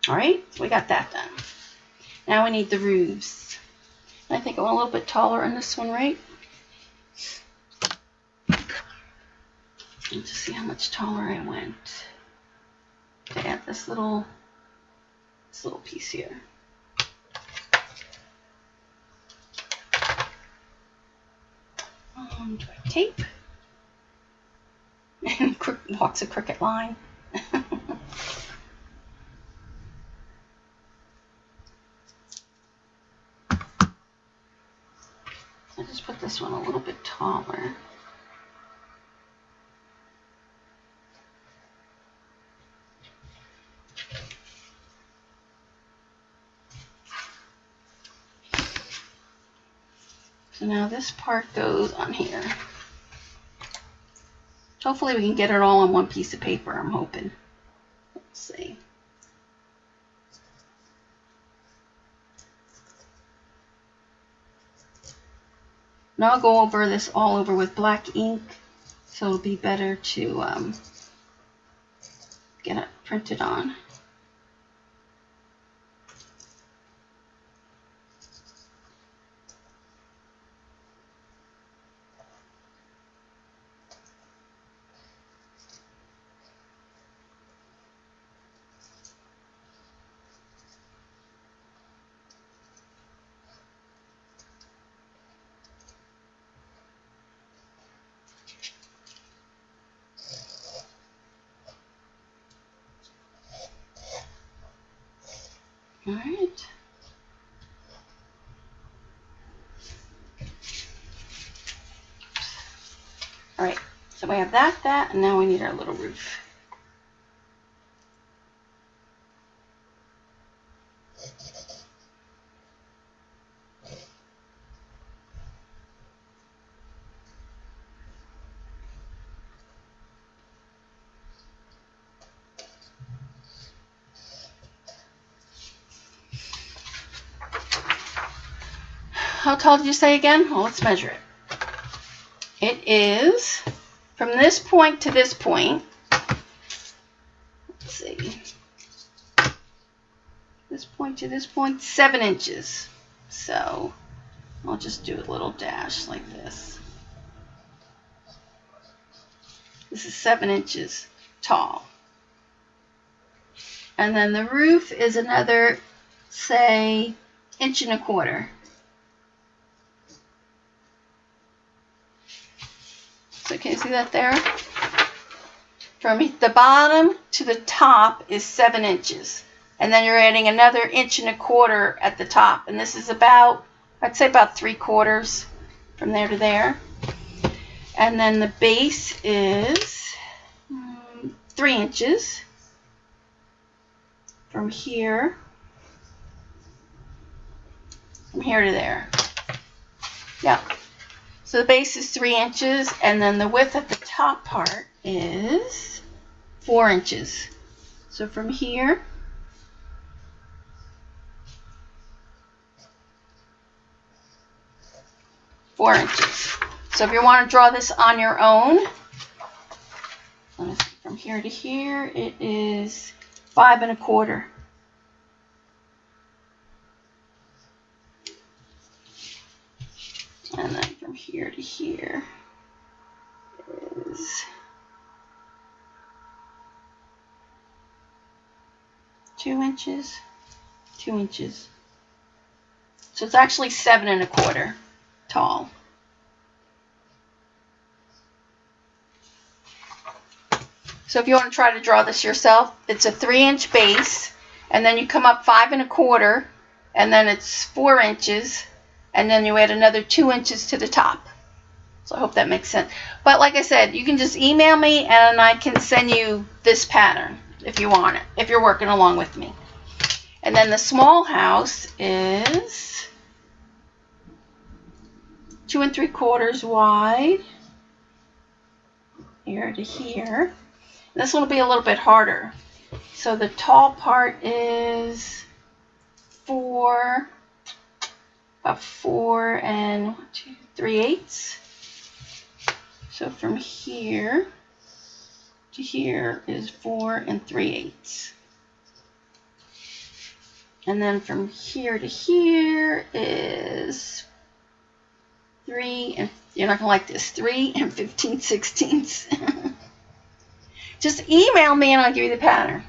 All right, so we got that done. Now we need the roofs. I think I went a little bit taller on this one, right? Let's just see how much taller I went to add this little piece here. Do I tape? And walks a crooked line. I just put this one a little bit taller. So now this part goes on here. Hopefully we can get it all on one piece of paper, I'm hoping. Let's see. Now I'll go over this all over with black ink, so it'll be better to get it printed on. All right. All right, so we have that, and now we need our little roof. How tall did you say again? Well, let's measure it. It is from this point to this point. Let's see. This point to this point, 7 inches. So I'll just do a little dash like this. This is 7 inches tall. And then the roof is another, say, 1.25 inches. So can you see that there? From the bottom to the top is 7 inches. And then you're adding another 1.25 inches at the top. And this is about, I'd say about 3/4 from there to there. And then the base is 3 inches from here to there. Yeah. So the base is 3 inches, and then the width at the top part is 4 inches. So from here (4 inches). So if you want to draw this on your own, from here to here, it is 5.25 inches. And then from here to here is 2 inches, 2 inches. So it's actually 7.25 inches tall. So if you want to try to draw this yourself, it's a 3-inch base, and then you come up 5.25 inches, and then it's 4 inches, and then you add another 2 inches to the top. So I hope that makes sense. But like I said, you can just email me and I can send you this pattern if you want it, if you're working along with me. And then the small house is 2 3/4 wide, here to here. This one will be a little bit harder. So the tall part is about 4 and 3/8. So from here to here is 4 and 3/8. And then from here to here is 3 and, you're not going to like this, 3 and 15/16. Just email me and I'll give you the pattern.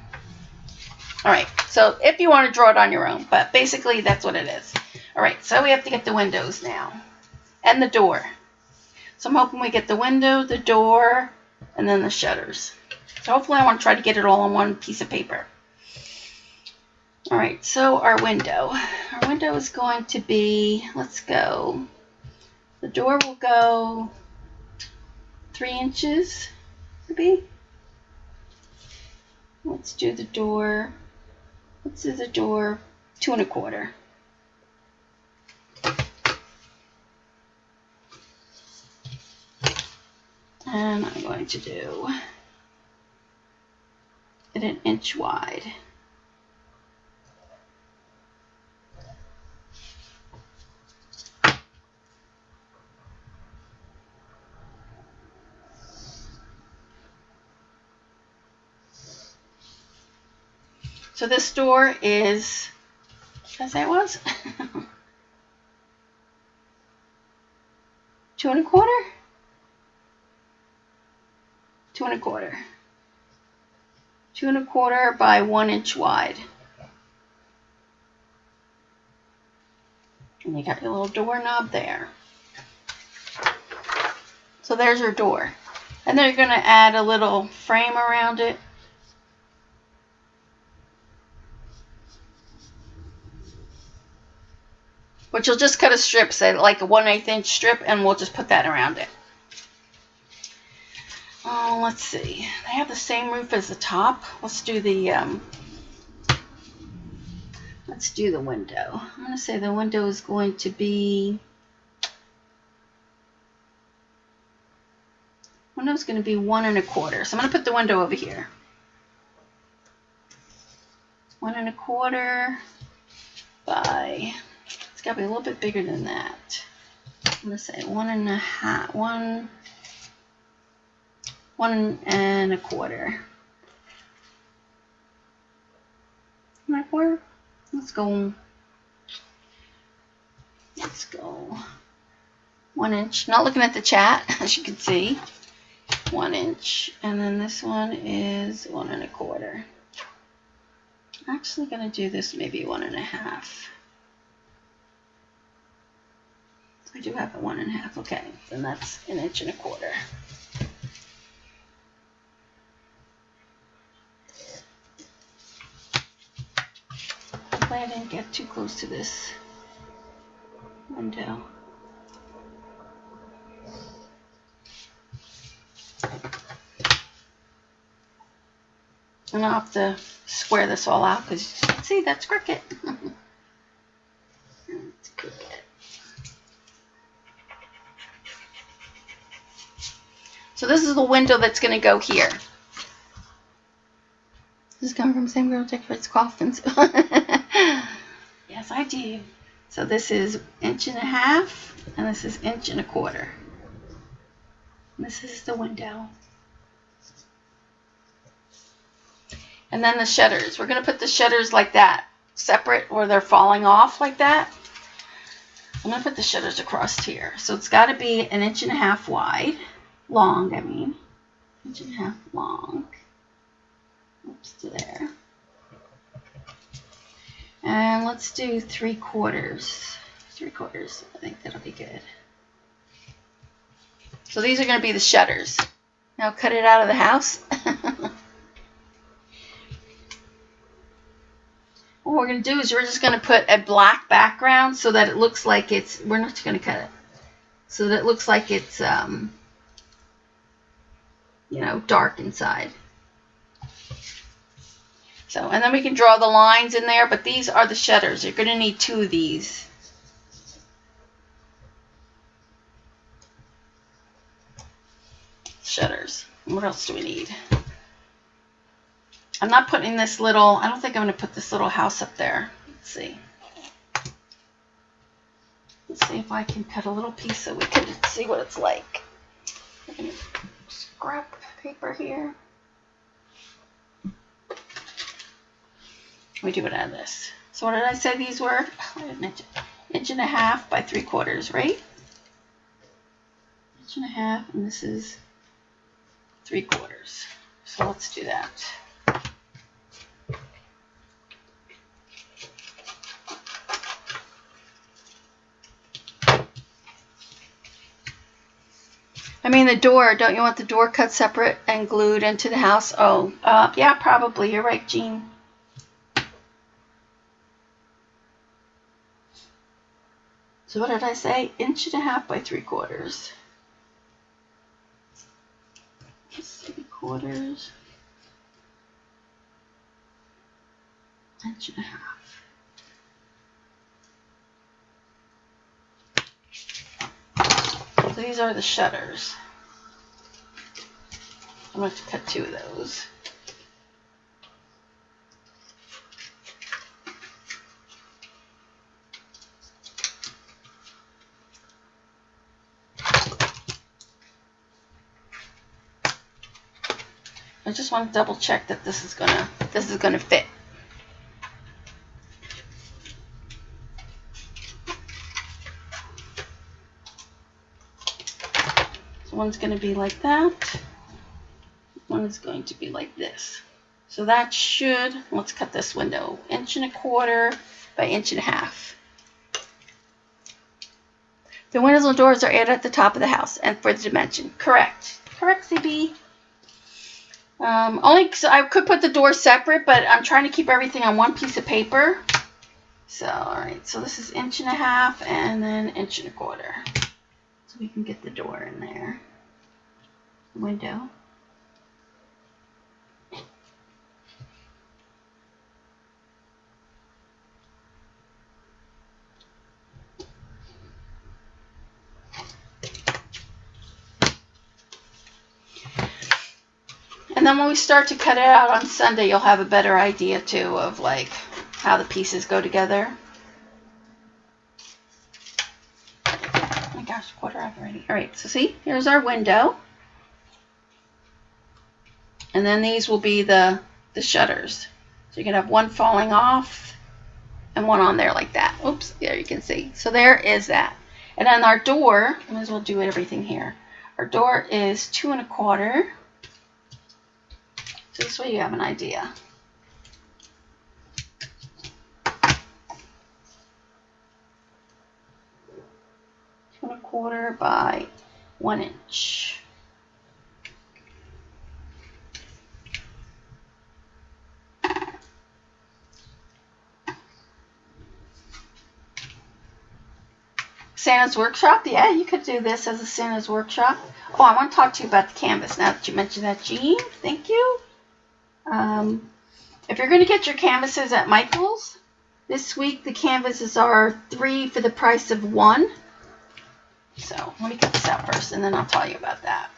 All right, so if you want to draw it on your own, but basically that's what it is. All right, so we have to get the windows now and the door. So I'm hoping we get the window, the door, and then the shutters. So hopefully I want to try to get it all on one piece of paper. All right, so our window. Our window is going to be, let's go, the door will go 3 inches, maybe. Let's do the door 2 1/4. And I'm going to do it 1 inch wide. So this door is, did I say it was? 2 1/4? 2 1/4. 2 1/4 by 1 inch wide. And you got your little doorknob there. So there's your door. And then you're going to add a little frame around it. Which you'll just cut a strip, say like a 1/8 inch strip, and we'll just put that around it. Oh, let's see. They have the same roof as the top. Let's do the window. I'm going to say the window is going to be, window's going to be 1 1/4. So I'm going to put the window over here. 1 1/4 by, it's got to be a little bit bigger than that. I'm going to say 1 1/2, 1 1/4. 1 1/4. Let's go 1 inch. Not looking at the chat, as you can see. 1 inch, and then this one is 1 1/4. I'm actually going to do this maybe 1 1/2. I do have a 1 1/2. Okay, then that's 1 1/4 inches. Hopefully I didn't get too close to this window. And I'll have to square this all out because you can see that's crooked. It's crooked. So this is the window that's going to go here. This is coming from the same girl who decorates coffins. Yes, I do. So this is 1.5 inches, and this is 1 1/4 inches. And this is the window. And then the shutters. We're going to put the shutters like that, separate, where they're falling off like that. I'm going to put the shutters across here. So it's got to be 1.5 inches wide, long, I mean. 1.5 inches long. Oops, to there. And let's do 3/4. 3/4. I think that'll be good. So these are going to be the shutters. Now cut it out of the house. What we're going to do is we're just going to put a black background so that it looks like it's, we're not going to cut it, so that it looks like it's, you know, dark inside. So, and then we can draw the lines in there, but these are the shutters. You're going to need 2 of these. Shutters. What else do we need? I'm not putting this little, I don't think I'm going to put this little house up there. Let's see. Let's see if I can cut a little piece so we can see what it's like. I'm going to scrap paper here. We do it out of this. So what did I say these were? An inch and a half by 3/4, right? Inch and a half, and this is 3/4. So let's do that. I mean the door, don't you want the door cut separate and glued into the house? Oh, yeah, probably. You're right, Jean. So what did I say? Inch and a half by 3/4. 3/4. Inch and a half. So these are the shutters. I'm going to have to cut 2 of those. I just want to double check that this is gonna fit. So one's going to be like that. One is going to be like this. So that should, let's cut this window, 1.25 by 1.5 inches. The windows and doors are added at the top of the house and for the dimension. Correct. Correct, CB. Only so I could put the door separate, but I'm trying to keep everything on one piece of paper. So, all right. So this is 1.5 inches and then 1.25 inches. So we can get the door in there. Window. And then when we start to cut it out on Sunday, you'll have a better idea too of like how the pieces go together. Oh my gosh, 1/4 already. All right, so see, here's our window. And then these will be the shutters. So you can have one falling off and one on there like that. Oops, there you can see. So there is that. And then our door, might as well do everything here. Our door is 2.25. So this way you have an idea. 2.25 by 1 inch. Santa's workshop? Yeah, you could do this as a Santa's workshop. Oh, I want to talk to you about the canvas now that you mentioned that, Jean. Thank you. If you're going to get your canvases at Michael's, this week the canvases are 3 for the price of 1. So let me cut this out first and then I'll tell you about that.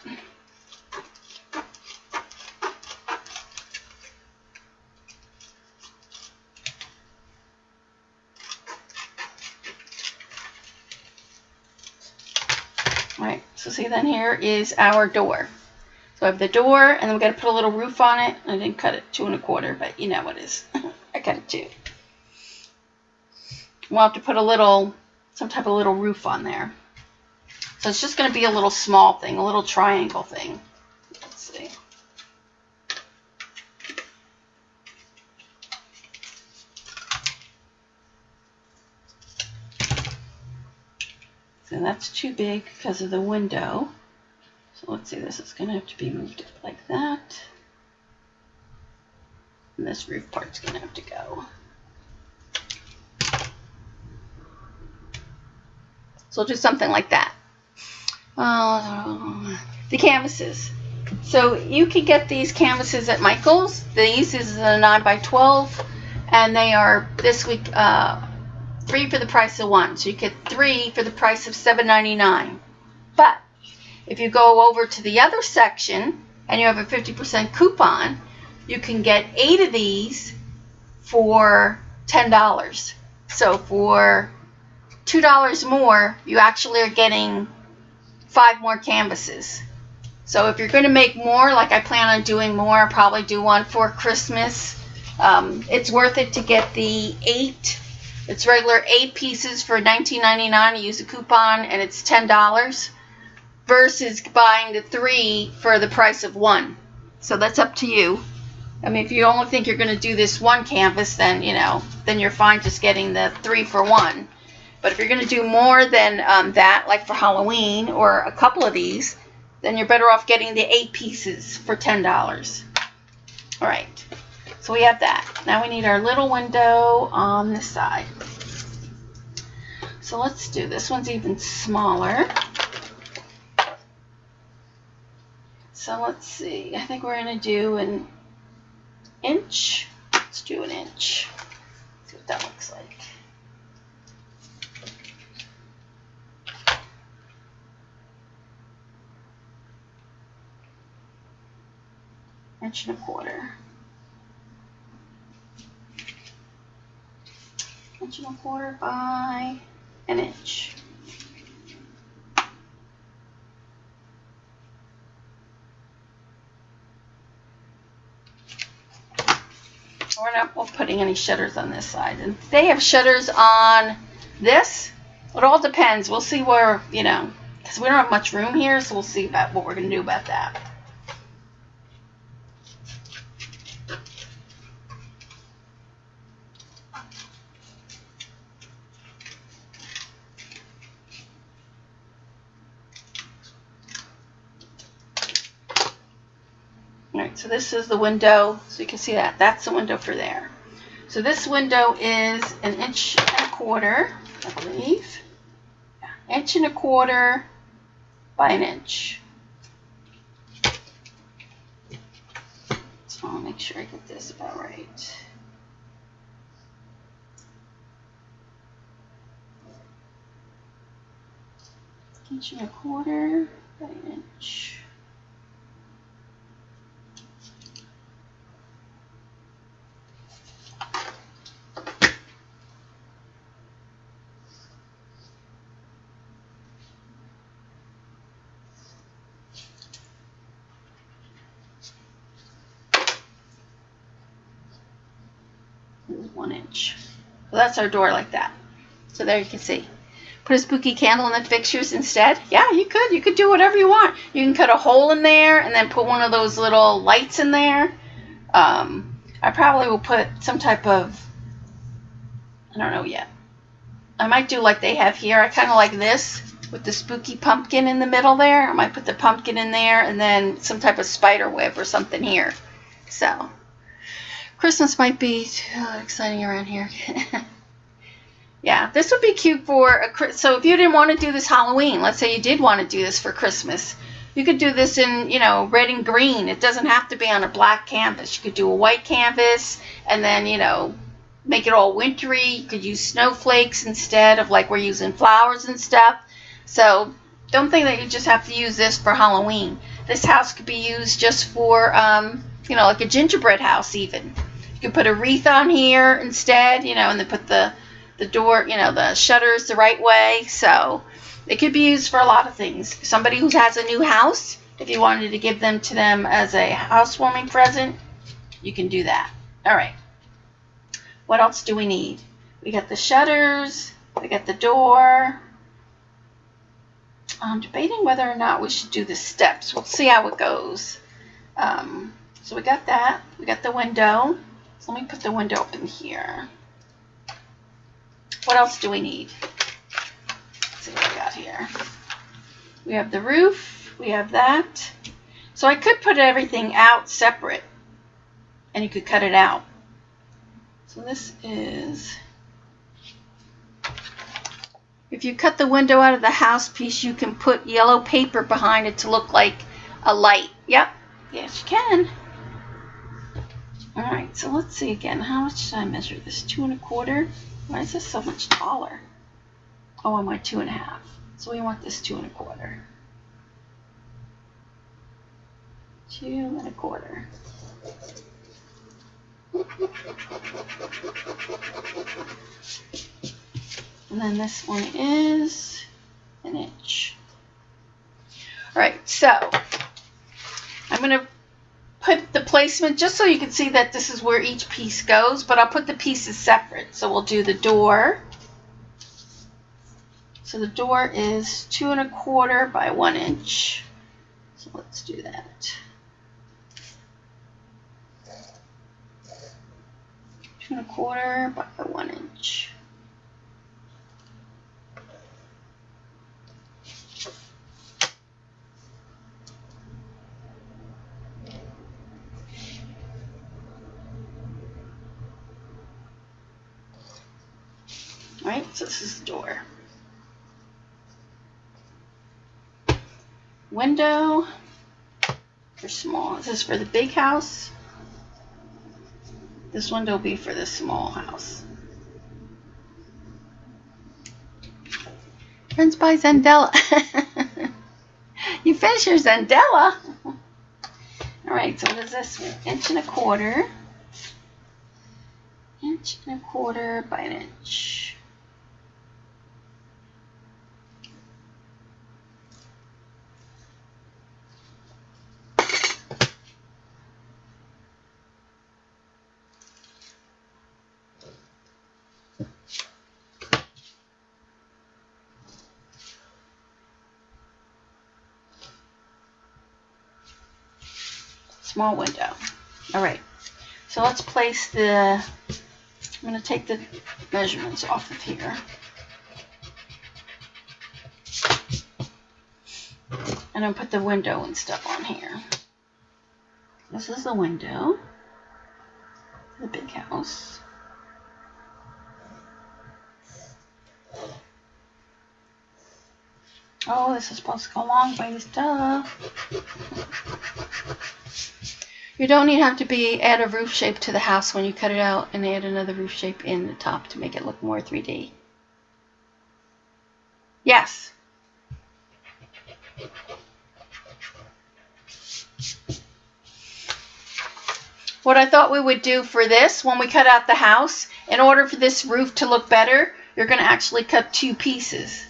Alright, so see then here is our door. So I have the door, and then we got to put a little roof on it. I didn't cut it 2.25, but you know what it is. I cut it 2. We'll have to put some type of little roof on there. So it's just going to be a little small thing, a little triangle thing. Let's see. So that's too big because of the window. So let's see, this is going to have to be moved like that. And this roof part's going to have to go. So we'll do something like that. The canvases. So you can get these canvases at Michael's. These is a 9 by 12, and they are this week 3 for the price of 1. So you get 3 for the price of $7.99. But if you go over to the other section and you have a 50% coupon, you can get 8 of these for $10. So for $2 more, you actually are getting 5 more canvases. So if you're going to make more, like I plan on doing more, I'll probably do one for Christmas. It's worth it to get the 8. It's regular 8 pieces for $19.99. You use a coupon, and it's $10 versus buying the 3 for the price of 1. So that's up to you. I mean, if you only think you're going to do this 1 canvas, then, then you're fine just getting the 3 for 1. But if you're going to do more than that, like for Halloween or a couple of these, then you're better off getting the 8 pieces for $10. All right, so we have that. Now we need our little window on this side. So let's do this one's even smaller. So let's see. I think we're going to do an inch. Let's do an inch. Let's see what that looks like. Inch and a quarter. Inch and a quarter by an inch. We're not putting any shutters on this side. And they have shutters on this. It all depends. We'll see where, because we don't have much room here, so we'll see about what we're going to do about that. Alright, so this is the window, so you can see that. That's the window for there. So this window is an inch and a quarter, I believe. Yeah, inch and a quarter by an inch. So I'll make sure I get this about right. Inch and a quarter by an inch. This is 1 inch. So that's our door like that. So there you can see. Put a spooky candle in the fixtures instead. Yeah, you could. You could do whatever you want. You can cut a hole in there and then put one of those little lights in there. I probably will put some type of, I don't know yet. I might do like they have here. I kind of like this with the spooky pumpkin in the middle there. I might put the pumpkin in there and then some type of spider web or something here. So Christmas might be too exciting around here. Yeah, this would be cute for so if you didn't want to do this Halloween, let's say you did want to do this for Christmas, you could do this in, red and green. It doesn't have to be on a black canvas. You could do a white canvas and then, make it all wintry. You could use snowflakes instead of like we're using flowers and stuff. So don't think that you just have to use this for Halloween. This house could be used just for, like a gingerbread house even. You could put a wreath on here instead, and then put the door, the shutters the right way. So it could be used for a lot of things. Somebody who has a new house, if you wanted to give them to them as a housewarming present, you can do that. All right. What else do we need? We got the shutters. We got the door. I'm debating whether or not we should do the steps. We'll see how it goes. So we got that. We got the window. So let me put the window up in here. What else do we need? Let's see what we got here. We have the roof. We have that. So I could put everything out separate, and you could cut it out. So this is, if you cut the window out of the house piece, you can put yellow paper behind it to look like a light. Yep. Yes, you can. All right, so let's see again. How much did I measure this? 2 1/4. Why is this so much taller? Oh, I want 2 1/2. So we want this 2 1/4. 2 1/4. And then this one is an inch. All right, so I'm going to put the placement just so you can see that this is where each piece goes, but I'll put the pieces separate. So we'll do the door. So the door is 2 1/4 by 1 inch. So let's do that. 2 1/4 by 1 inch. All right, so this is the door. Window for small. This is for the big house. This window will be for the small house. Friends by Zandella. You finished your Zandella. All right, so what is this one? 1 1/4. 1 1/4 by 1 inch. Small window. All right, so let's place the, I'm going to take the measurements off of here. And I'll put the window and stuff on here. This is the window, the big house. Oh, this is supposed to go long ways, duh. You don't even have to add a roof shape to the house when you cut it out, and add another roof shape in the top to make it look more 3D. Yes. What I thought we would do for this, when we cut out the house, in order for this roof to look better, you're going to actually cut 2 pieces.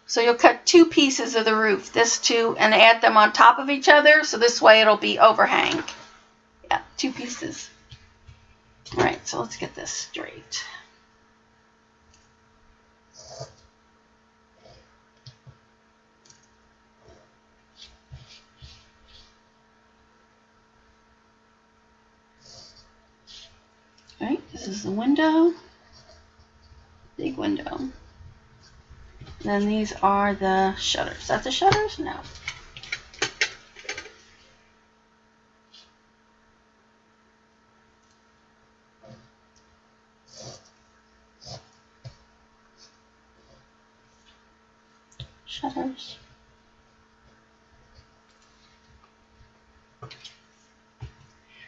So you'll cut 2 pieces of the roof, this 2, and add them on top of each other, so this way it'll be overhang. Yeah, 2 pieces. All right, so let's get this straight. All right, this is the window, big window. And then these are the shutters. Is that the shutters? No. Shutters.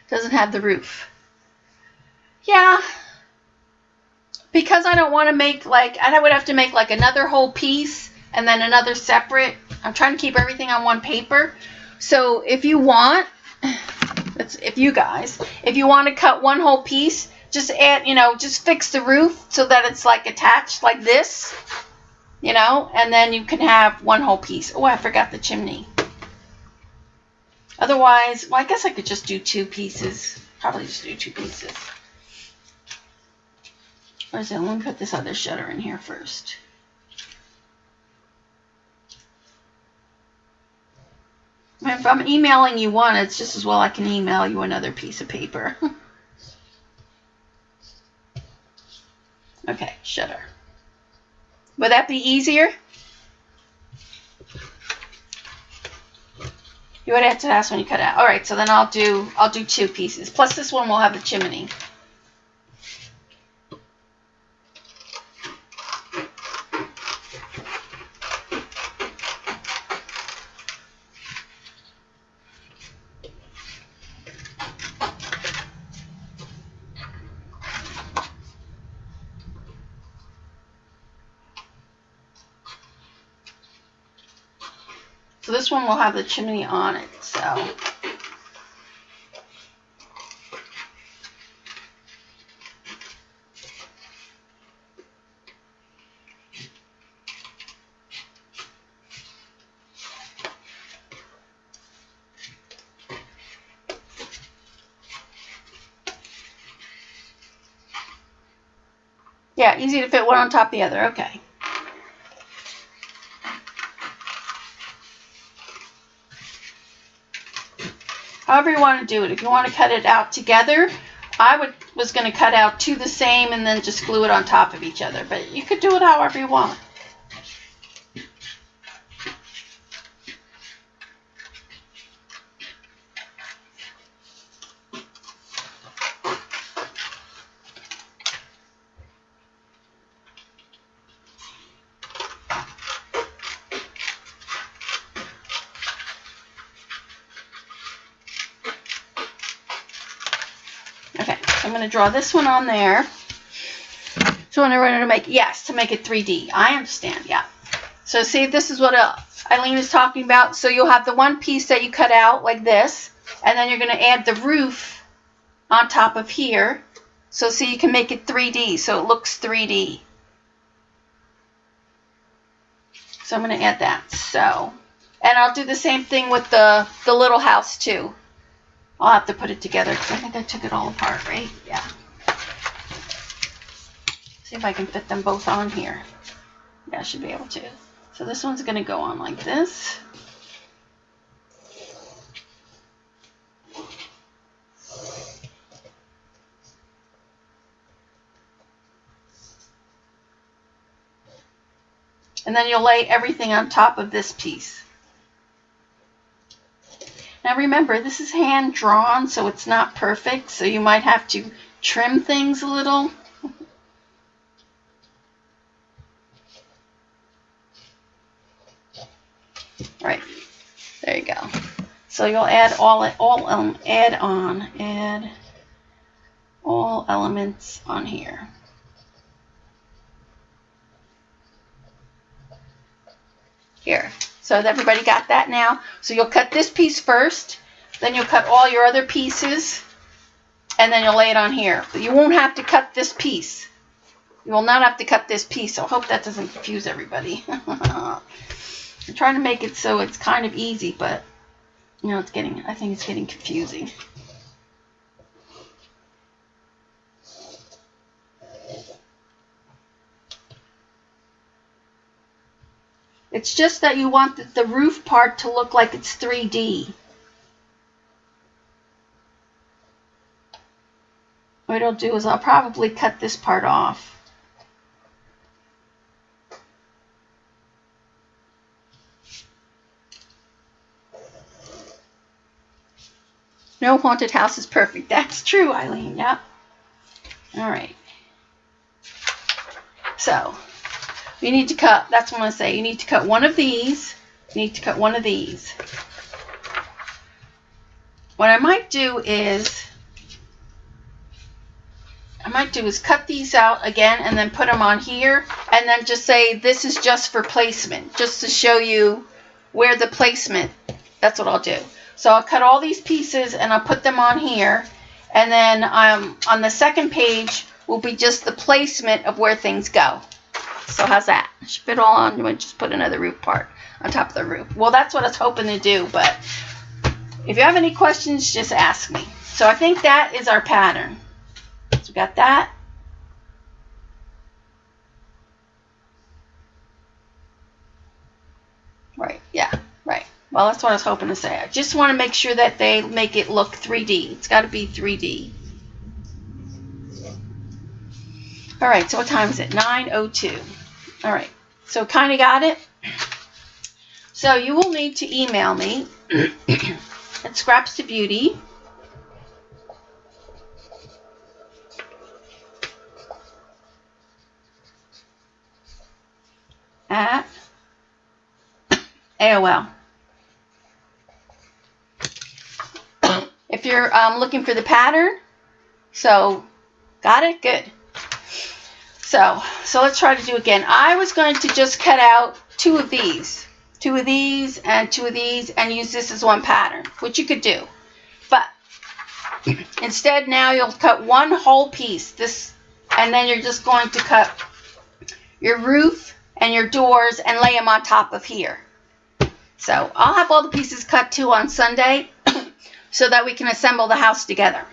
Doesn't have the roof. Yeah. Because I don't want to make I would have to make another whole piece and then another separate. I'm trying to keep everything on one paper. So if you want, if you want to cut one whole piece, just add, just fix the roof so that it's attached like this, and then you can have one whole piece. Oh, I forgot the chimney. Otherwise, well, I guess I could just do 2 pieces. Probably just do 2 pieces. Or is it? Let me put this other shutter in here first. If I'm emailing you one, it's just as well I can email you another piece of paper. Okay, shutter. Would that be easier? You would have to ask when you cut it out. All right, so then I'll do 2 pieces. Plus this one will have the chimney. So this one will have the chimney on it, so. Yeah, easy to fit one on top of the other. Okay. However you want to do it. If you want to cut it out together, I was going to cut out two the same and then just glue it on top of each other. But you could do it however you want. Okay, so I'm going to draw this one on there. So when I wanted to make, yes, to make it 3D. I understand, yeah. So see, this is what Eileen is talking about. So you'll have the one piece that you cut out like this, and then you're going to add the roof on top of here. So see, you can make it 3D, so it looks 3D. So I'm going to add that. So, and I'll do the same thing with the little house too. I'll have to put it together because I think I took it all apart, right? Yeah. See if I can fit them both on here. Yeah, I should be able to. So this one's going to go on like this. And then you'll lay everything on top of this piece. Now remember, this is hand drawn, so it's not perfect, so you might have to trim things a little. Right, there you go. So you'll add add all elements on here. Here. So everybody got that now? So you'll cut this piece first, then you'll cut all your other pieces, and then you'll lay it on here. But you won't have to cut this piece. You will not have to cut this piece, so I hope that doesn't confuse everybody. I'm trying to make it so it's kind of easy, but you know, I think it's getting confusing. It's just that you want the roof part to look like it's 3D. What I'll do is I'll probably cut this part off. No haunted house is perfect. That's true, Eileen. Yep. All right. So you need to cut, that's what I'm going to say, you need to cut one of these, you need to cut one of these. What I might do is cut these out again and then put them on here and then just say this is just for placement, just to show you where the placement, that's what I'll do. So I'll cut all these pieces and I'll put them on here, and then on the second page will be just the placement of where things go. So how's that? Should fit all on. You might just put another roof part on top of the roof. Well, that's what I was hoping to do, but if you have any questions, just ask me. So I think that is our pattern. So we got that. Right, yeah, right. Well, that's what I was hoping to say. I just want to make sure that they make it look 3D. It's got to be 3D. All right, so what time is it? 9:02. All right, so kind of got it. So you will need to email me at scrapstobeauty at AOL. If you're looking for the pattern, so got it? Good. So let's try to do again. I was going to just cut out two of these, and use this as one pattern, which you could do. But instead now you'll cut one whole piece, this, and then you're just going to cut your roof and your doors and lay them on top of here. So I'll have all the pieces cut too on Sunday so that we can assemble the house together.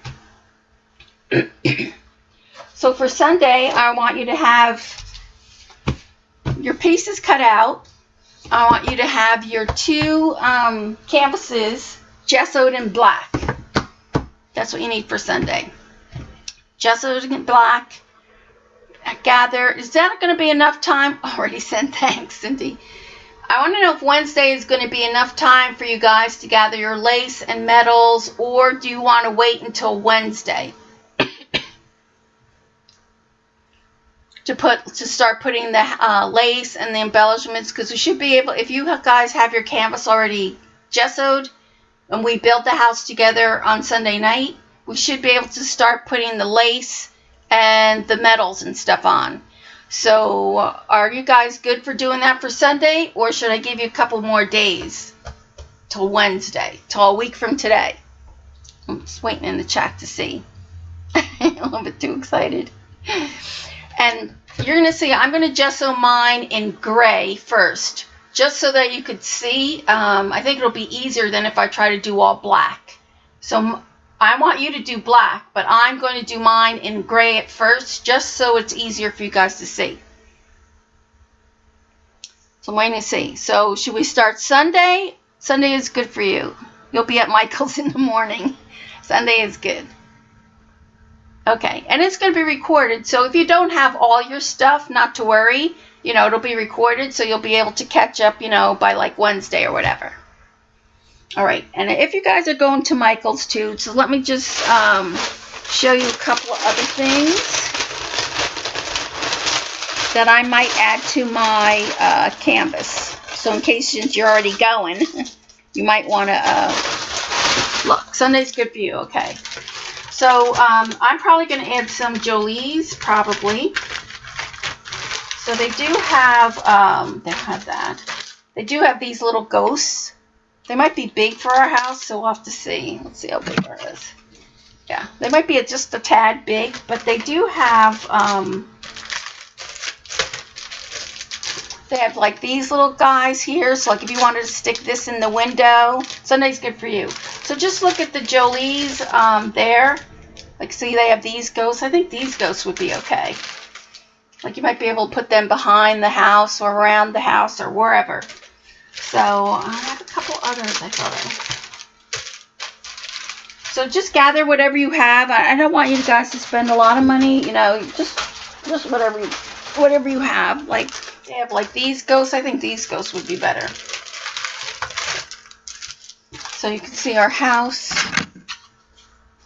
So for Sunday, I want you to have your pieces cut out. I want you to have your 2 canvases gessoed in black. That's what you need for Sunday. Gessoed in black. Gather. Is that going to be enough time? Already said thanks, Cindy. I want to know if Wednesday is going to be enough time for you guys to gather your lace and metals, or do you want to wait until Wednesday to start putting the lace and the embellishments? Because we should be able, if you guys have your canvas already gessoed and we built the house together on Sunday night, we should be able to start putting the lace and the metals and stuff on. So are you guys good for doing that for Sunday, or should I give you a couple more days till Wednesday, till a week from today? I'm just waiting in the chat to see. A little bit too excited. And you're going to see, I'm going to gesso mine in gray first, just so that you could see. I think it'll be easier than if I try to do all black. So I want you to do black, but I'm going to do mine in gray at first, just so it's easier for you guys to see. So I'm waiting to see. So should we start Sunday? Sunday is good for you. You'll be at Michael's in the morning. Sunday is good. Okay, and it's going to be recorded, so if you don't have all your stuff, not to worry. You know, it'll be recorded, so you'll be able to catch up, you know, by like Wednesday or whatever. All right, and if you guys are going to Michael's too, so let me just show you a couple of other things that I might add to my canvas. So in case since you're already going, you might want to look. Sunday's good for you, okay. So I'm probably going to add some Jolies, probably. So they do have, They do have these little ghosts. They might be big for our house, so we'll have to see. Let's see how big ours is. Yeah, they might be just a tad big, but they do have, they have like these little guys here. So like if you wanted to stick this in the window, Sunday's good for you. So just look at the Jolies there. Like see they have these ghosts. I think these ghosts would be okay. Like you might be able to put them behind the house or around the house or wherever. So I have a couple others I thought of. So just gather whatever you have. I don't want you guys to spend a lot of money. You know, just whatever you have. Like they have like these ghosts. I think these ghosts would be better. So you can see our house.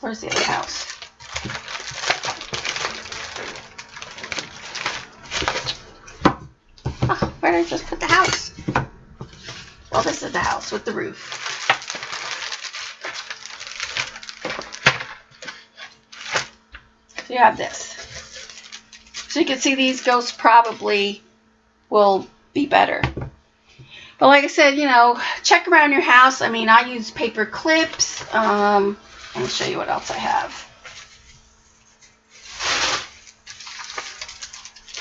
Where's the other house? Oh, where did I just put the house? Well, this is the house with the roof. So you have this. So you can see these ghosts probably will be better. But like I said, you know, check around your house. I mean, I use paper clips. Let me show you what else I have.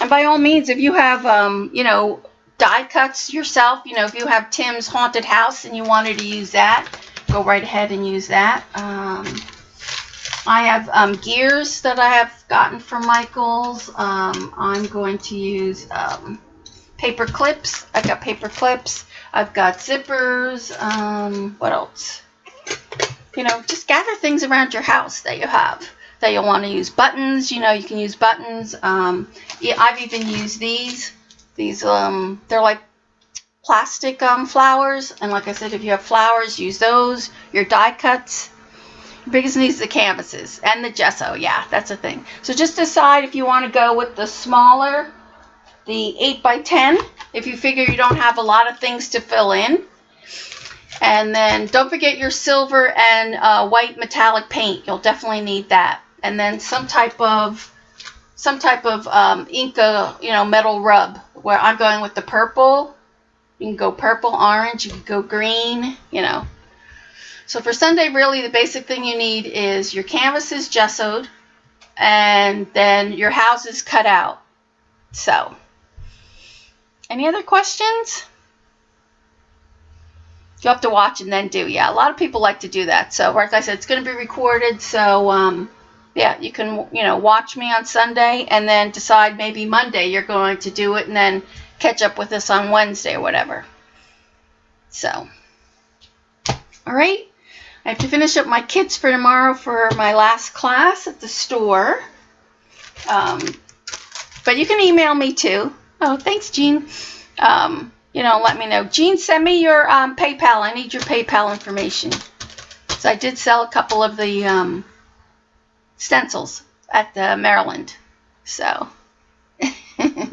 And by all means, if you have, you know, die cuts yourself, you know, if you have Tim's haunted house and you wanted to use that, go right ahead and use that. I have gears that I have gotten from Michael's. I'm going to use paper clips. I've got paper clips. I've got zippers. What else? You know, just gather things around your house that you have that you'll want to use. Buttons, you know, you can use buttons. Yeah, I've even used these. These, they're like plastic flowers. And like I said, if you have flowers, use those. Your die cuts. Your biggest needs the canvases and the gesso. Yeah, that's a thing. So just decide if you want to go with the smaller, the 8x10, if you figure you don't have a lot of things to fill in. And then don't forget your silver and white metallic paint. You'll definitely need that. And then some type of Inca, you know, metal rub. Where I'm going with the purple. You can go purple, orange. You can go green. You know. So for Sunday, really, the basic thing you need is your canvases gessoed, and then your houses cut out. So, any other questions? You have to watch and then do. Yeah, a lot of people like to do that. So, like I said, it's going to be recorded. So, Yeah, you can, watch me on Sunday and then decide maybe Monday you're going to do it and then catch up with us on Wednesday or whatever. So, all right. I have to finish up my kits for tomorrow for my last class at the store. But you can email me too. Oh, thanks, Jean. Let me know. Jean, send me your PayPal. I need your PayPal information. So I did sell a couple of the stencils at the Maryland. So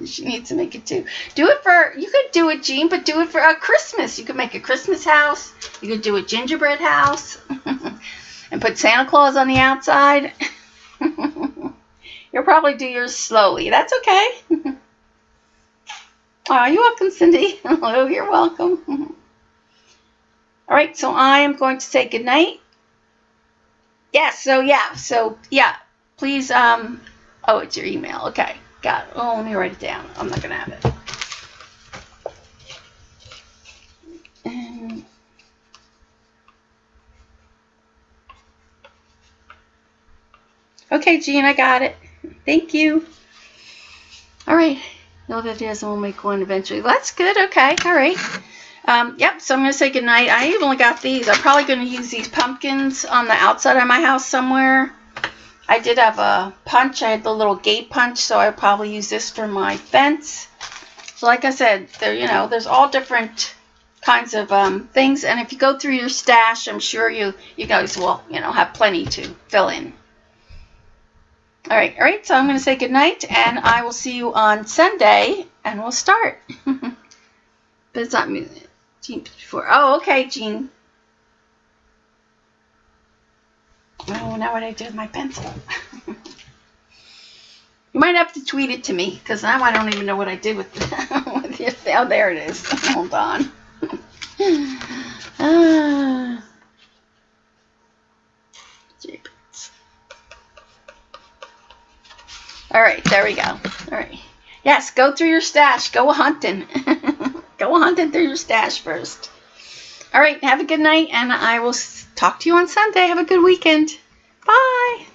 she needs to make it too. You could do it, Jean, but do it for Christmas. You could make a Christmas house. You could do a gingerbread house and put Santa Claus on the outside. You'll probably do yours slowly. That's okay. Oh, you're welcome, Cindy. Hello, you're welcome. All right, so I am going to say goodnight. Yes, so please, oh, it's your email. Okay, got it. Oh, let me write it down. I'm not going to have it. Okay, Jean, I got it. Thank you. All right. No, that is, we'll make one eventually. That's good. Okay. All right. Yep. So I'm going to say goodnight. I only got these. I'm probably going to use these pumpkins on the outside of my house somewhere. I did have a punch. I had the little gate punch, so I'll probably use this for my fence. So like I said, there's all different kinds of things. And if you go through your stash, I'm sure you guys will, have plenty to fill in. All right, so I'm going to say goodnight, and I will see you on Sunday, and we'll start. But it's not me. Jean before. Oh, okay, Jean. Oh, now what I do with my pencil. You might have to tweet it to me, because now I don't even know what I did with it. Oh, there it is. Hold on. All right, there we go. All right. Yes, go through your stash. Go hunting. Go hunting through your stash first. All right, have a good night, and I will talk to you on Sunday. Have a good weekend. Bye.